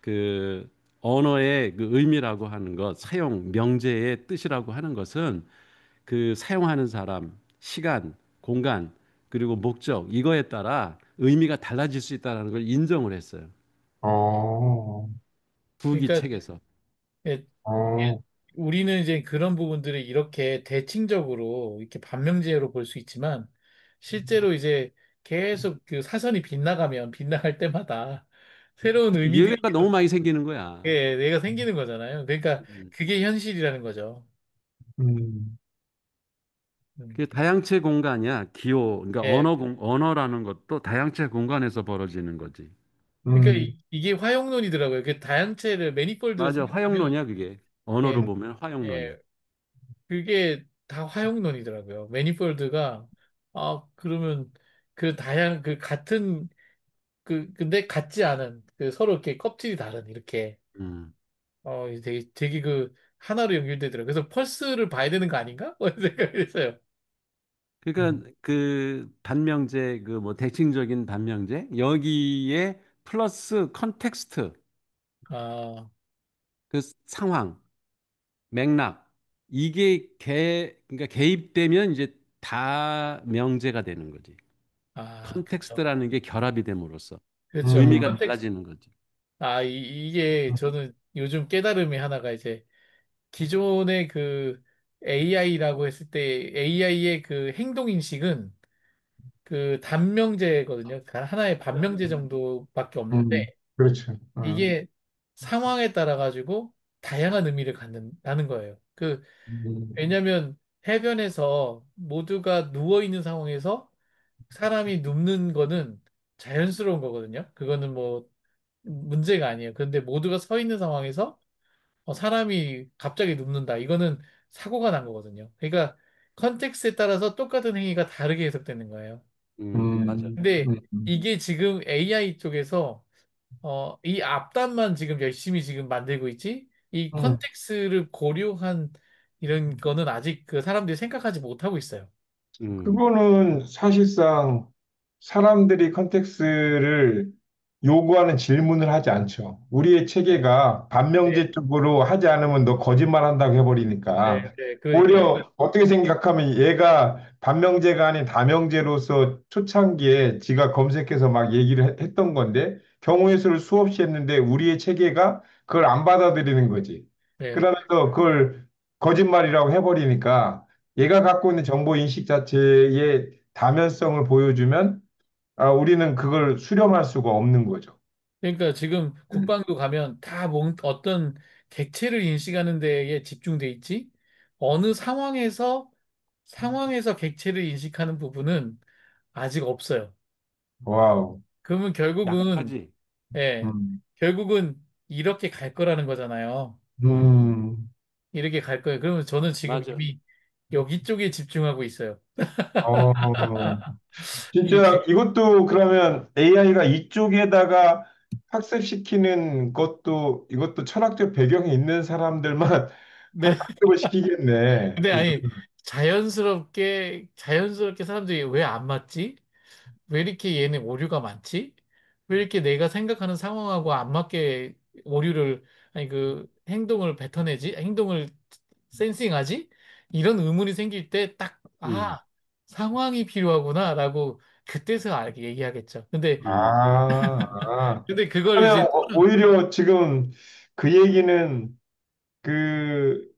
그 언어의 그 의미라고 하는 것 사용 명제의 뜻이라고 하는 것은 그 사용하는 사람 시간 공간 그리고 목적 이거에 따라 의미가 달라질 수 있다는 걸 인정을 했어요. 어, 후기 그러니까 책에서. 예, 어, 우리는 이제 그런 부분들을 이렇게 대칭적으로 이렇게 반명제로 볼 수 있지만 실제로 이제 계속 그 사선이 빗나가면 빗나갈 때마다 새로운 의미들이 예외가 너무 계속 많이 생기는 거야. 내가 생기는 거잖아요. 그러니까 음. 그게 현실이라는 거죠. 음, 음. 그 다양체 공간이야. 기호. 그러니까 예. 언어라는 것도 다양체 공간에서 벌어지는 거지. 그러니까 음, 이게 화용론이더라고요. 그 다양체를 매니폴드로 맞아. 생각하면 화용론이야, 그게. 언어로 예, 보면 화용론이야. 예, 그게 다 화용론이더라고요. 매니폴드가 그러면 그 다양 그 같은 근데 같지 않은 그 서로 이렇게 껍질이 다른 이렇게 음. 되게 그 하나로 연결되더라고요. 그래서 펄스를 봐야 되는 거 아닌가? 뭐 이런 생각을 했어요. 음, 그러니까 그 단명제 그 뭐 대칭적인 단명제 여기에 플러스 컨텍스트 아, 그 상황 맥락 이게 그러니까 개입되면 이제 다 명제가 되는 거지. 그렇죠. 컨텍스트라는 게 결합이 됨으로써 그렇죠. 의미가 음, 컨텍스트. 달라지는 거지. 이게 저는 요즘 깨달음이 하나가 이제 기존의 그 AI라고 했을 때 AI의 그 행동 인식은 그 단명제거든요. 하나의 반명제 정도밖에 없는데 그렇죠. 이게 상황에 따라 가지고 다양한 의미를 갖는다는 거예요. 음, 왜냐하면 해변에서 모두가 누워 있는 상황에서 사람이 눕는 거는 자연스러운 거거든요. 그거는 뭐 문제가 아니에요. 그런데 모두가 서 있는 상황에서 사람이 갑자기 눕는다. 이거는 사고가 난 거거든요. 그러니까 컨텍스트에 따라서 똑같은 행위가 다르게 해석되는 거예요. 맞아. 근데 음. 이게 지금 AI 쪽에서 이 앞단만 지금 열심히 지금 만들고 있지 이 음. 컨텍스트를 고려한 이런 거는 아직 그 사람들이 생각하지 못하고 있어요. 음, 그거는 사실상 사람들이 컨텍스를 요구하는 질문을 하지 않죠. 우리의 네, 체계가 네, 반명제 쪽으로 하지 않으면 너 거짓말한다고 네, 해버리니까 네. 그러니까 오히려 어떻게 생각하면 얘가 반명제가 아닌 다명제로서 초창기에 지가 검색해서 막 얘기를 했던 건데 경우의 수를 수없이 했는데 우리의 체계가 그걸 안 받아들이는 거지. 네. 그러면서 그걸 거짓말이라고 해버리니까 얘가 갖고 있는 정보 인식 자체의 다면성을 보여주면 우리는 그걸 수렴할 수가 없는 거죠. 그러니까 지금 국방도 가면 다 어떤 객체를 인식하는 데에 집중돼 있지 어느 상황에서 객체를 인식하는 부분은 아직 없어요. 와우. 그러면 결국은 약하지. 예, 음, 결국은 이렇게 갈 거라는 거잖아요. 음, 이렇게 갈 거예요. 그러면 저는 지금 맞아. 이미 여기 쪽에 집중하고 있어요. 어, 이 기- 진짜 이것도 그러면 AI가 이쪽에다가 학습시키는 것도 이것도 철학적 배경이 있는 사람들만 네. 학습을 시키겠네. 근데 아니 자연스럽게 사람들이 왜 안 맞지? 왜 이렇게 얘는 오류가 많지? 왜 이렇게 내가 생각하는 상황하고 안 맞게 오류를 아니 그 행동을 뱉어내지? 행동을 센싱하지? 이런 의문이 생길 때 딱 음, 상황이 필요하구나라고 그때서 알게 얘기하겠죠. 근데 음, 아. 근데 그걸 그러면 이제 오히려 지금 그 얘기는 그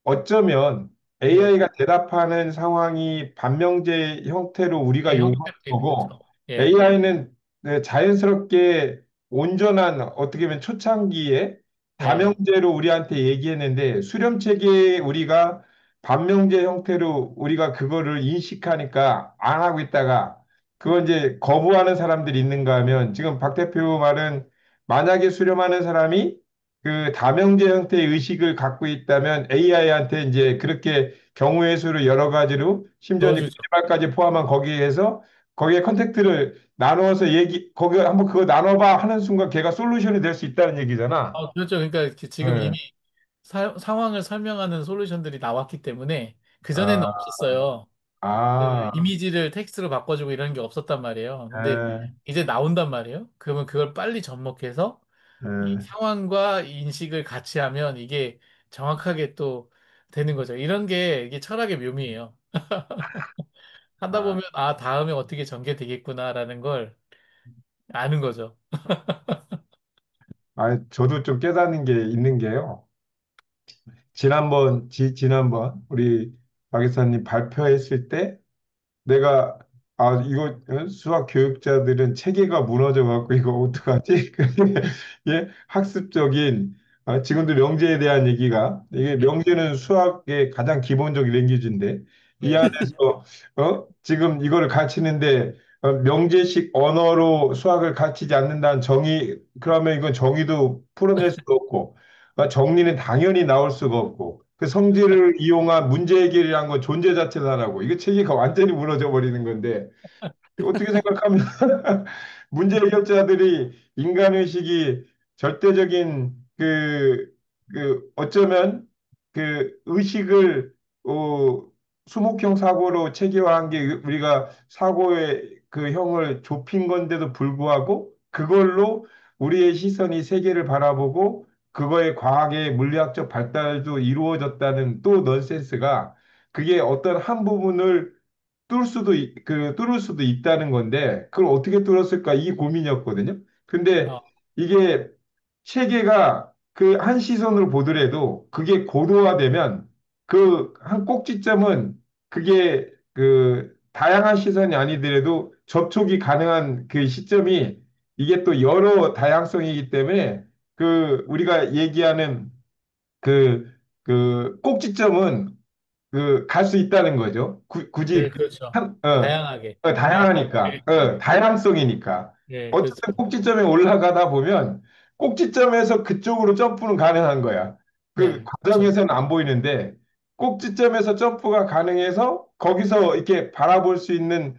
어쩌면 예, AI가 대답하는 상황이 반명제 형태로 우리가 예, 요구하는 형태로 돼 있는 거고 거죠. 예, AI는 자연스럽게 온전한 어떻게 보면 초창기에 예. 다명제로 우리한테 얘기했는데 수렴 체계에 우리가 반명제 형태로 우리가 그거를 인식하니까 안 하고 있다가 그건 이제 거부하는 사람들이 있는가 하면 지금 박 대표 말은 만약에 수렴하는 사람이 그 다명제 형태의 의식을 갖고 있다면 AI한테 이제 그렇게 경우의 수를 여러 가지로 심지어 이제 넣어주죠. 거짓말까지 포함한 거기에서 거기에 컨택트를 나누어서 거기 한번 그거 나눠봐 하는 순간 걔가 솔루션이 될 수 있다는 얘기잖아. 그렇죠. 그러니까 지금 이미 네. 상황을 설명하는 솔루션들이 나왔기 때문에 그전에는 아, 없었어요. 그 아, 이미지를 텍스트로 바꿔주고 이런 게 없었단 말이에요. 근데 에, 이제 나온단 말이에요. 그러면 그걸 빨리 접목해서 이 에, 상황과 인식을 같이 하면 이게 정확하게 또 되는 거죠. 이런 게 이게 철학의 묘미예요. 하다 아, 보면 아, 다음에 어떻게 전개되겠구나라는 걸 아는 거죠. 저도 좀 깨닫는 게 있는 게요. 지난번 우리 박이사님 발표했을 때 내가 이거 수학 교육자들은 체계가 무너져 갖고 이거 어떡하지? 근데 예, 학습적인 지금도 명제에 대한 얘기가 이게 네. 명제는 수학의 가장 기본적인 랭귀지인데 이 네. 안에서 지금 이거를 가르치는데 명제식 언어로 수학을 가르치지 않는다는 정의 그러면 이건 정의도 풀어낼 수가 없고 정리는 당연히 나올 수가 없고 그 성질을 이용한 문제 해결이란 건 존재 자체도 안 하고 이거 체계가 완전히 무너져 버리는 건데 어떻게 생각하면 문제 해결자들이 인간의식이 절대적인 어쩌면 그 의식을 수목형 사고로 체계화한 게 우리가 사고의 그 형을 좁힌 건데도 불구하고 그걸로 우리의 시선이 세계를 바라보고 그거의 과학의 물리학적 발달도 이루어졌다는 또 넌센스가 그게 어떤 한 부분을 뚫을 수도 있다는 건데, 그걸 어떻게 뚫었을까? 이 고민이었거든요. 근데 어, 이게 체계가 그 한 시선으로 보더라도 그게 고도화되면 그 한 꼭지점은 그게 그 다양한 시선이 아니더라도 접촉이 가능한 그 시점이 이게 또 여러 다양성이기 때문에 그 우리가 얘기하는 그, 그 꼭지점은 갈 수 있다는 거죠. 굳이 네, 그렇죠. 한, 다양하게. 다양하니까, 다양성이니까. 네, 어쨌든 그렇죠. 꼭지점에 올라가다 보면 꼭지점에서 그쪽으로 점프는 가능한 거야. 그 네, 그렇죠. 과정에서는 안 보이는데 꼭지점에서 점프가 가능해서 거기서 이렇게 바라볼 수 있는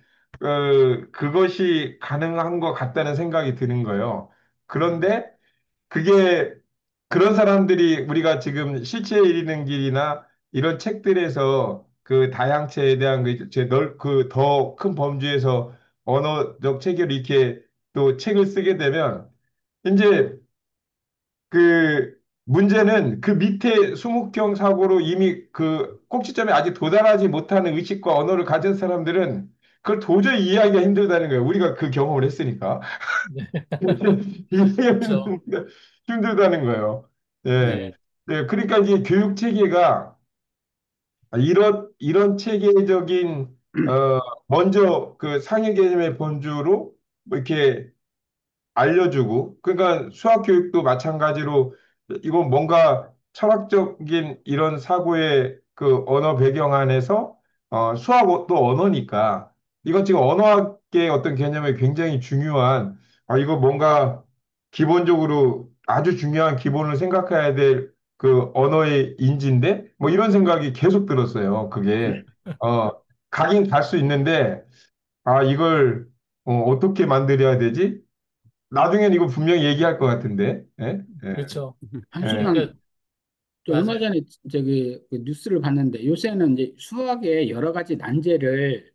그것이 가능한 것 같다는 생각이 드는 거예요. 음, 그런데 그게 그런 사람들이 우리가 지금 실체 이르는 길이나 이런 책들에서 그 다양체에 대한 그더 큰 범주에서 언어적 체계를 이렇게 또 책을 쓰게 되면 이제 그 문제는 그 밑에 수묵형 사고로 이미 그 꼭지점에 아직 도달하지 못하는 의식과 언어를 가진 사람들은 그걸 도저히 이해하기가 힘들다는 거예요. 우리가 그 경험을 했으니까. 네, 그렇죠. 이해하기는 힘들다는 거예요. 예. 네, 예, 그러니까 이게 교육 체계가 이런 체계적인 어 먼저 그 상위 개념의 본주로 뭐 이렇게 알려주고, 그러니까 수학 교육도 마찬가지로 이건 뭔가 철학적인 이런 사고의 그 언어 배경 안에서 수학도 언어니까 이건 지금 언어학계의 어떤 개념이 굉장히 중요한 이거 뭔가 기본적으로 아주 중요한 기본을 생각해야 될 그 언어의 인지인데 뭐 이런 생각이 계속 들었어요. 그게 어 가긴 갈 수 있는데 이걸 어떻게 만들어야 되지? 나중엔 이거 분명히 얘기할 것 같은데. 예? 예, 그렇죠. 예. 한순간 그러니까 또 얼마 맞아요. 전에 저기 그 뉴스를 봤는데 요새는 이제 수학의 여러 가지 난제를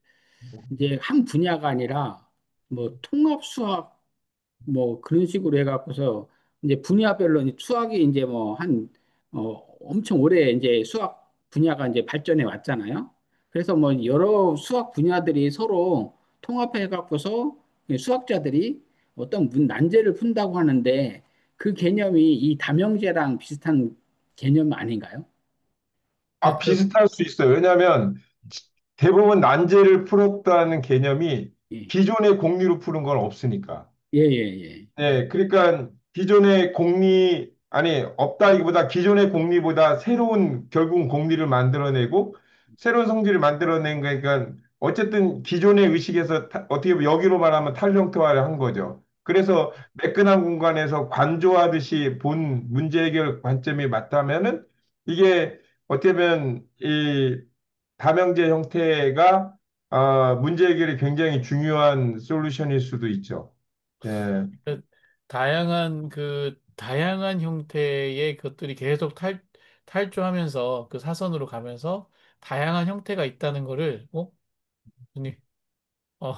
이제 한 분야가 아니라 뭐 통합 수학 뭐 그런 식으로 해갖고서 이제 분야별로 이제 수학이 이제 뭐 한 엄청 오래 이제 수학 분야가 이제 발전해 왔잖아요. 그래서 뭐 여러 수학 분야들이 서로 통합해갖고서 수학자들이 어떤 난제를 푼다고 하는데 그 개념이 이 다명제랑 비슷한 개념 아닌가요? 그러니까 비슷할 수 있어요. 왜냐하면 대부분 난제를 풀었다는 개념이 예, 기존의 공리로 푸는 건 없으니까. 예, 예, 예. 네, 그러니까 기존의 공리 아니, 없다기보다 기존의 공리보다 새로운 결국은 공리를 만들어내고 새로운 성질을 만들어낸 거니까 어쨌든 기존의 의식에서 어떻게 보면 여기로 말하면 탈형태화를 한 거죠. 그래서 매끈한 공간에서 관조하듯이 본 문제 해결 관점이 맞다면은 이게 어떻게 보면 이 다명제 형태가 문제 해결이 굉장히 중요한 솔루션일 수도 있죠. 예. 그 다양한 형태의 것들이 계속 탈주하면서 그 사선으로 가면서 다양한 형태가 있다는 거를, 아니, 어,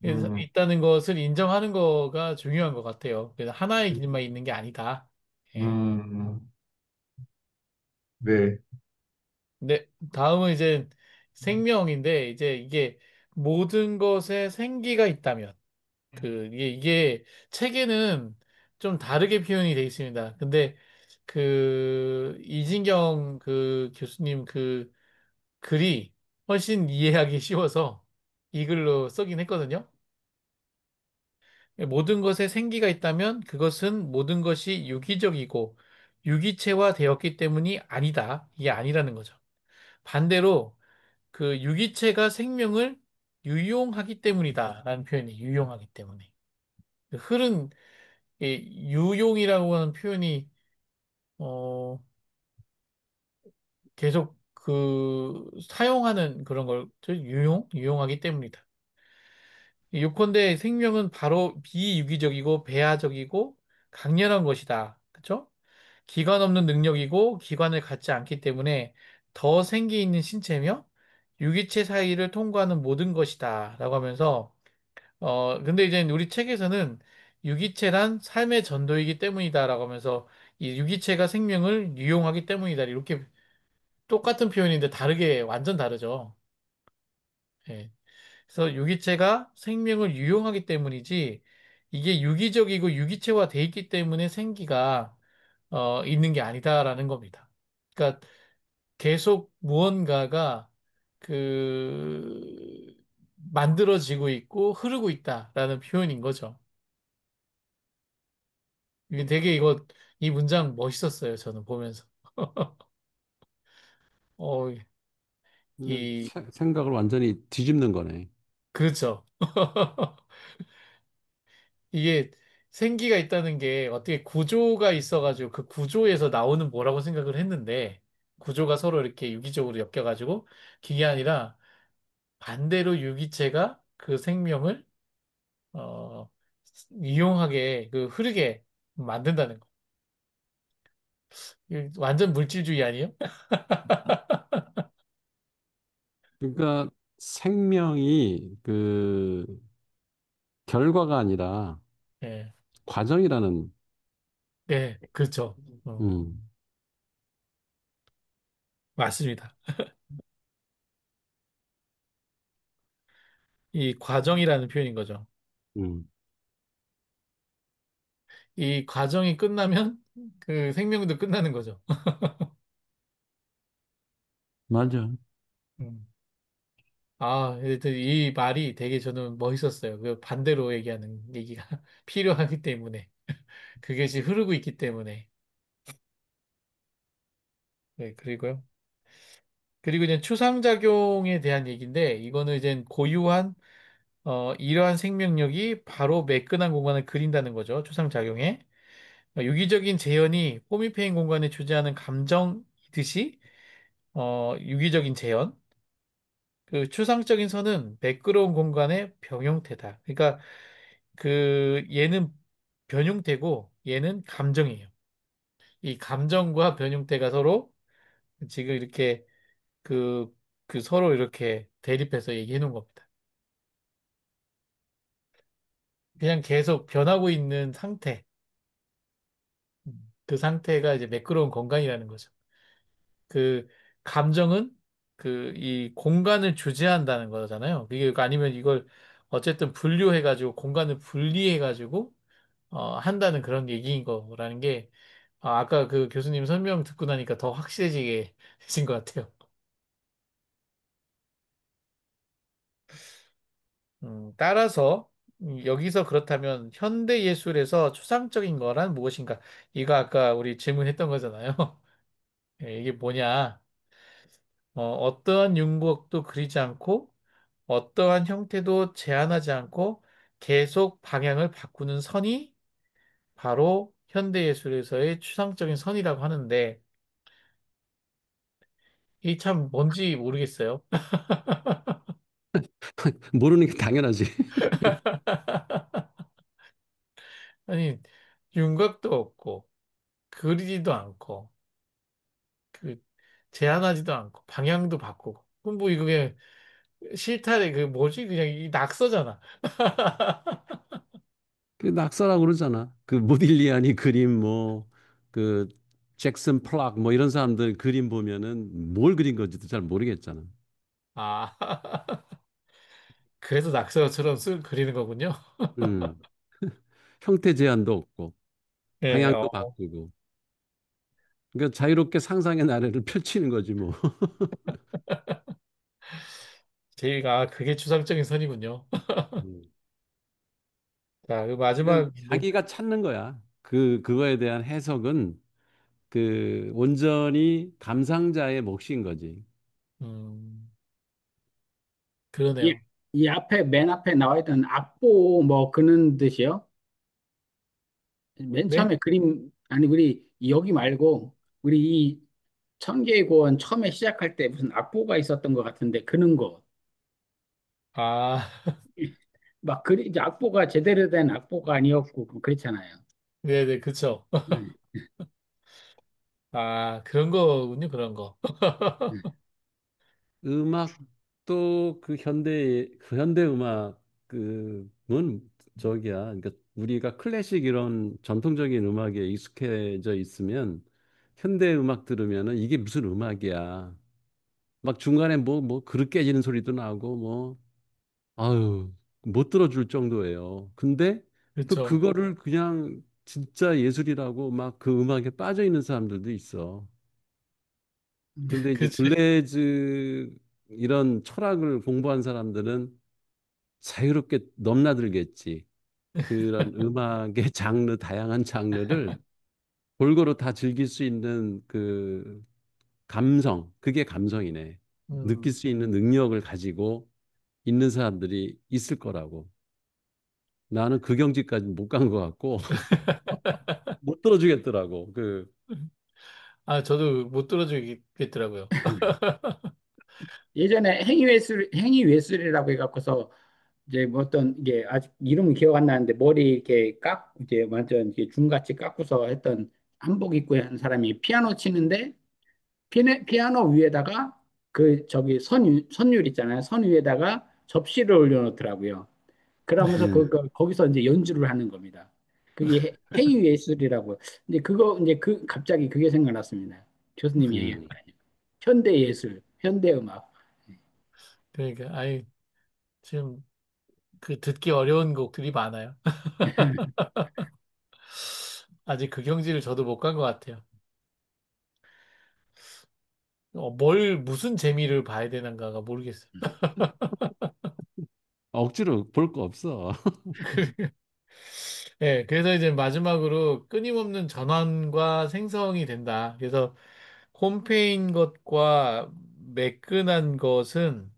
음, 있다는 것을 인정하는 거가 중요한 것 같아요. 그래서 하나의 길만 있는 게 아니다. 예. 음, 네. 근데 다음은 이제 생명인데, 이제 이게 모든 것에 생기가 있다면, 이게 책에는 좀 다르게 표현이 되어 있습니다. 근데 이진경 교수님 글이 훨씬 이해하기 쉬워서 이 글로 쓰긴 했거든요. 모든 것에 생기가 있다면 그것은 모든 것이 유기적이고 유기체화되었기 때문이 아니다. 이게 아니라는 거죠. 반대로 그 유기체가 생명을 유용하기 때문이다라는 표현이 유용하기 때문에. 그 흐른 유용이라고 하는 표현이 어 계속 사용하는 그런 걸 유용하기 때문이다. 요컨대 생명은 바로 비유기적이고 배아적이고 강렬한 것이다. 그렇죠? 기관 없는 능력이고 기관을 갖지 않기 때문에 더 생기 있는 신체며 유기체 사이를 통과하는 모든 것이다. 라고 하면서 근데 이제 우리 책에서는 유기체란 삶의 전도이기 때문이다라고 하면서 이 유기체가 생명을 유용하기 때문이다. 이렇게 똑같은 표현인데 완전 다르죠. 예. 그래서 유기체가 생명을 유용하기 때문이지 이게 유기적이고 유기체화 돼 있기 때문에 생기가 있는 게 아니다라는 겁니다. 그러니까 계속 무언가가 그 만들어지고 있고 흐르고 있다라는 표현인 거죠. 이게 되게 이 문장 멋있었어요. 저는 보면서. 어, 이, 생각을 완전히 뒤집는 거네. 그렇죠. 이게 생기가 있다는 게 어떻게 구조가 있어가지고 그 구조에서 나오는 뭐라고 생각을 했는데 구조가 서로 이렇게 유기적으로 엮여가지고 그게 아니라 반대로 유기체가 그 생명을 어, 이용하게 흐르게 만든다는 거. 이게 완전 물질주의 아니에요? 그러니까 생명이 그 결과가 아니라 네, 과정이라는, 네, 그렇죠. 음, 맞습니다. 이 과정이라는 표현인 거죠. 음, 이 과정이 끝나면 그 생명도 끝나는 거죠. 맞아. 음. 하여튼 이 말이 되게 저는 멋있었어요. 그 반대로 얘기하는 얘기가 필요하기 때문에. 그것이 흐르고 있기 때문에. 네, 그리고 이제 추상작용에 대한 얘기인데, 이거는 이제 고유한, 이러한 생명력이 바로 매끈한 공간을 그린다는 거죠. 추상작용에. 유기적인 재현이 호미페인 공간에 존재하는 감정이듯이, 유기적인 재현. 그 추상적인 선은 매끄러운 공간의 병형태다. 그러니까 얘는 변형태고 얘는 감정이에요. 이 감정과 변형태가 서로 지금 이렇게 그, 서로 이렇게 대립해서 얘기해 놓은 겁니다. 그냥 계속 변하고 있는 상태. 그 상태가 이제 매끄러운 공간이라는 거죠. 그 감정은 이 공간을 주재한다는 거잖아요. 이게 아니면 이걸 어쨌든 분류해가지고 공간을 분리해가지고 한다는 그런 얘기인 거라는 게 아까 그 교수님 설명 듣고 나니까 더 확실해지게 되신 것 같아요. 따라서 여기서 그렇다면 현대 예술에서 추상적인 거란 무엇인가? 이거 아까 우리 질문했던 거잖아요. 예, 이게 뭐냐? 어떠한 윤곽도 그리지 않고 어떠한 형태도 제한하지 않고 계속 방향을 바꾸는 선이 바로 현대 예술에서의 추상적인 선이라고 하는데 이 참 뭔지 모르겠어요. 모르는 게 당연하지. 아니 윤곽도 없고 그리지도 않고 그 제한하지도 않고 방향도 바꾸고 그럼 뭐 이거 그냥 실타래 그 뭐지 그냥 이 낙서잖아. 그 낙서라고 그러잖아. 그 모딜리아니 그림 뭐 그 잭슨 플락 뭐 이런 사람들 그림 보면은 뭘 그린 건지도 잘 모르겠잖아. 아 그래서 낙서처럼 그리는 거군요. 음. 형태 제한도 없고 예, 방향도 바꾸고. 그러니까 자유롭게 상상의 나래를 펼치는 거지 뭐. 제가 그게 추상적인 선이군요. 음. 자, 그 그냥 마지막 이제 자기가 찾는 거야. 그거에 대한 해석은 그 온전히 감상자의 몫인 거지. 음, 이, 그러네요. 이 앞에 맨 앞에 나와 있던 악보 뭐 그는 듯이요. 맨 네? 처음에 그림 아니 우리 여기 말고 우리 이 천개의 고원 처음에 시작할 때 무슨 악보가 있었던 것 같은데 그는 거. 아, 막 그리 이제 악보가 제대로 된 악보가 아니었고 그렇잖아요. 네네, 그쵸. 네. 아, 그런 거군요, 그런 거. 네. 음악도 그 현대 음악 그건 저기야. 그러니까 우리가 클래식 이런 전통적인 음악에 익숙해져 있으면 현대 음악 들으면은 이게 무슨 음악이야. 막 중간에 뭐 그릇 깨지는 소리도 나고 뭐 아유 못 들어줄 정도예요. 근데 또 그쵸. 그거를 그냥 진짜 예술이라고 막 그 음악에 빠져 있는 사람들도 있어. 근데 이제 그치. 블레즈 이런 철학을 공부한 사람들은 자유롭게 넘나들겠지. 그런 음악의 장르, 다양한 장르를 골고루 다 즐길 수 있는 그 감성, 그게 감성이네. 느낄 음, 수 있는 능력을 가지고 있는 사람들이 있을 거라고. 나는 그 경지까지 못 간 것 같고, 못 들어주겠더라고. 아, 저도 못 들어주겠더라고요. 예전에 행위예술이라고 해갖고서 이제 뭐 어떤 이게 아직 이름은 기억 안 나는데 머리 이렇게 깎 이제 완전 이렇게 중같이 깎고서 했던 한복 입고 한 사람이 피아노 치는데 피아노 위에다가 그 저기 선율 있잖아요. 선 위에다가 접시를 올려놓더라고요. 그러면서 음, 거기서 이제 연주를 하는 겁니다. 그게 행위예술이라고. 이제 그거 이제 그 갑자기 그게 생각났습니다. 교수님이 얘기한 음. 거 아니에요. 현대예술, 현대음악. 그러니까, 아이, 지금 그 듣기 어려운 곡들이 많아요. 아직 그 경지를 저도 못 간 것 같아요. 무슨 재미를 봐야 되는가가 모르겠어요. 억지로 볼 거 없어. 네, 그래서 이제 마지막으로 끊임없는 전환과 생성이 된다. 그래서 홈페인 것과 매끈한 것은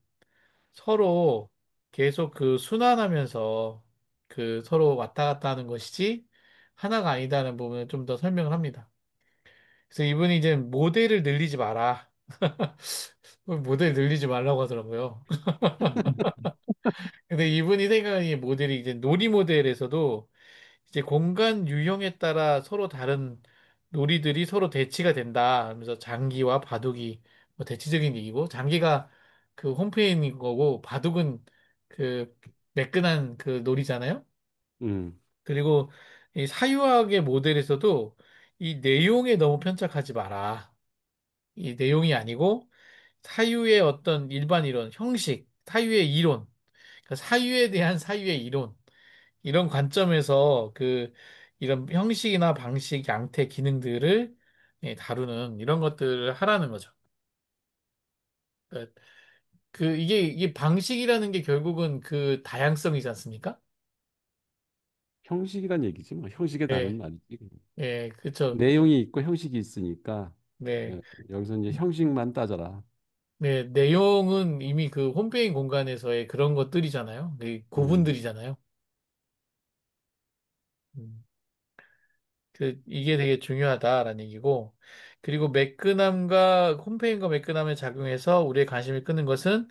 서로 계속 그 순환하면서 그 서로 왔다 갔다 하는 것이지 하나가 아니다는 부분을 좀 더 설명을 합니다. 그래서 이분이 이제 모델을 늘리지 마라. 모델 늘리지 말라고 하더라고요. 근데 이분이 생각하는 이 모델이 이제 놀이 모델에서도 이제 공간 유형에 따라 서로 다른 놀이들이 서로 대치가 된다. 하면서 장기와 바둑이 뭐 대치적인 얘기고 장기가 그 홈페이지인 거고 바둑은 그 매끈한 그 놀이잖아요. 음, 그리고 이 사유학의 모델에서도 이 내용에 너무 편착하지 마라. 이 내용이 아니고 사유의 어떤 일반 이론, 형식, 사유의 이론, 그러니까 사유에 대한 사유의 이론 이런 관점에서 그 이런 형식이나 방식, 양태, 기능들을 다루는 이런 것들을 하라는 거죠. 그러니까 그 이게 방식이라는 게 결국은 그 다양성이지 않습니까? 형식이란 얘기지 뭐. 형식에 다른 예, 말이지. 예, 그쵸. 내용이 있고 형식이 있으니까 네. 예, 여기서 이제 형식만 따져라. 네, 내용은 이미 그 홈페이지 공간에서의 그런 것들이잖아요. 그 음, 구분들이잖아요. 음, 이게 되게 중요하다라는 얘기고, 그리고 매끈함과 홈페이지과 매끈함에 작용해서 우리의 관심을 끄는 것은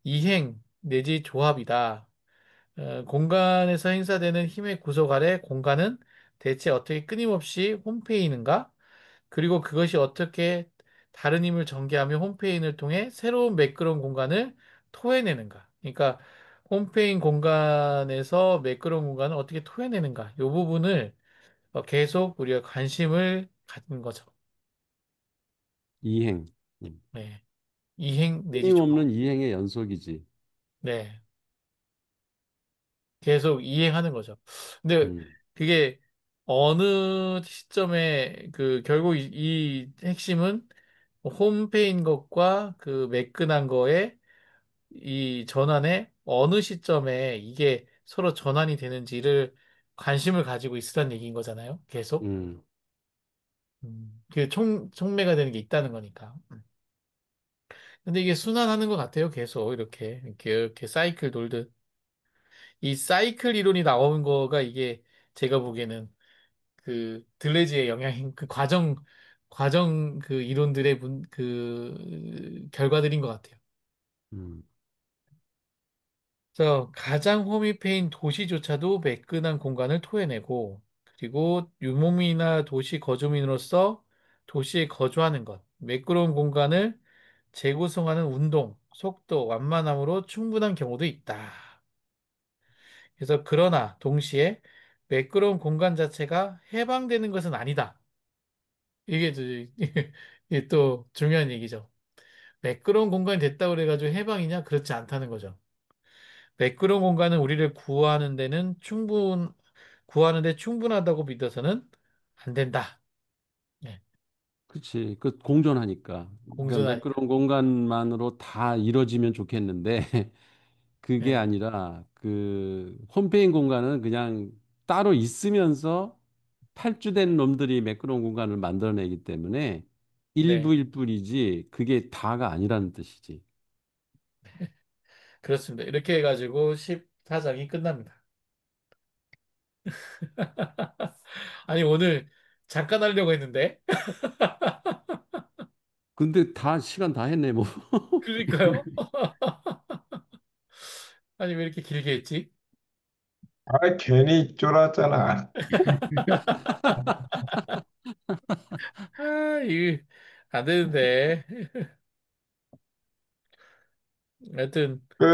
이행 내지 조합이다. 공간에서 행사되는 힘의 구석 아래 공간은 대체 어떻게 끊임없이 홈페이는가? 그리고 그것이 어떻게 다른 힘을 전개하며 홈페인을 통해 새로운 매끄러운 공간을 토해내는가? 그러니까 홈페인 공간에서 매끄러운 공간을 어떻게 토해내는가? 이 부분을 계속 우리가 관심을 갖는 거죠. 이행. 음. 네. 이행 내지 조합. 끊임없는 이행의 연속이지. 네. 계속 이행하는 거죠. 근데 음, 그게 어느 시점에 결국 이 핵심은 홈페인 것과 그 매끈한 거에 이 전환에 어느 시점에 이게 서로 전환이 되는지를 관심을 가지고 있으란 얘기인 거잖아요. 계속. 음. 총매가 되는 게 있다는 거니까. 근데 이게 순환하는 것 같아요. 계속 이렇게 사이클 돌듯. 이 사이클 이론이 나오는 거가 이게 제가 보기에는 그 들레즈의 영향인 과정 그 이론들의 결과들인 것 같아요. 음. 그래서 가장 홈이 페인 도시조차도 매끈한 공간을 토해내고 그리고 유목민이나 도시 거주민으로서 도시에 거주하는 것, 매끄러운 공간을 재구성하는 운동, 속도, 완만함으로 충분한 경우도 있다. 그래서 그러나 동시에 매끄러운 공간 자체가 해방되는 것은 아니다. 이게 이게 또 중요한 얘기죠. 매끄러운 공간이 됐다고 그래가지고 해방이냐? 그렇지 않다는 거죠. 매끄러운 공간은 우리를 구하는데 충분하다고 믿어서는 안 된다. 네, 그치. 그 공존하니까. 그러니까 공존하니까. 매끄러운 공간만으로 다 이루어지면 좋겠는데 그게 네, 아니라 그 홈페인 공간은 그냥 따로 있으면서 탈주된 놈들이 매끄러운 공간을 만들어내기 때문에 네, 일부일 뿐이지 그게 다가 아니라는 뜻이지. 그렇습니다. 이렇게 해가지고 14장이 끝납니다. 아니, 오늘 잠깐 하려고 했는데. 근데 다 시간 다 했네 뭐. 그러니까요. 아니, 왜 이렇게 길게 했지? 아, 괜히 쫄았잖아. 이거 안 되는데. 하여튼, 그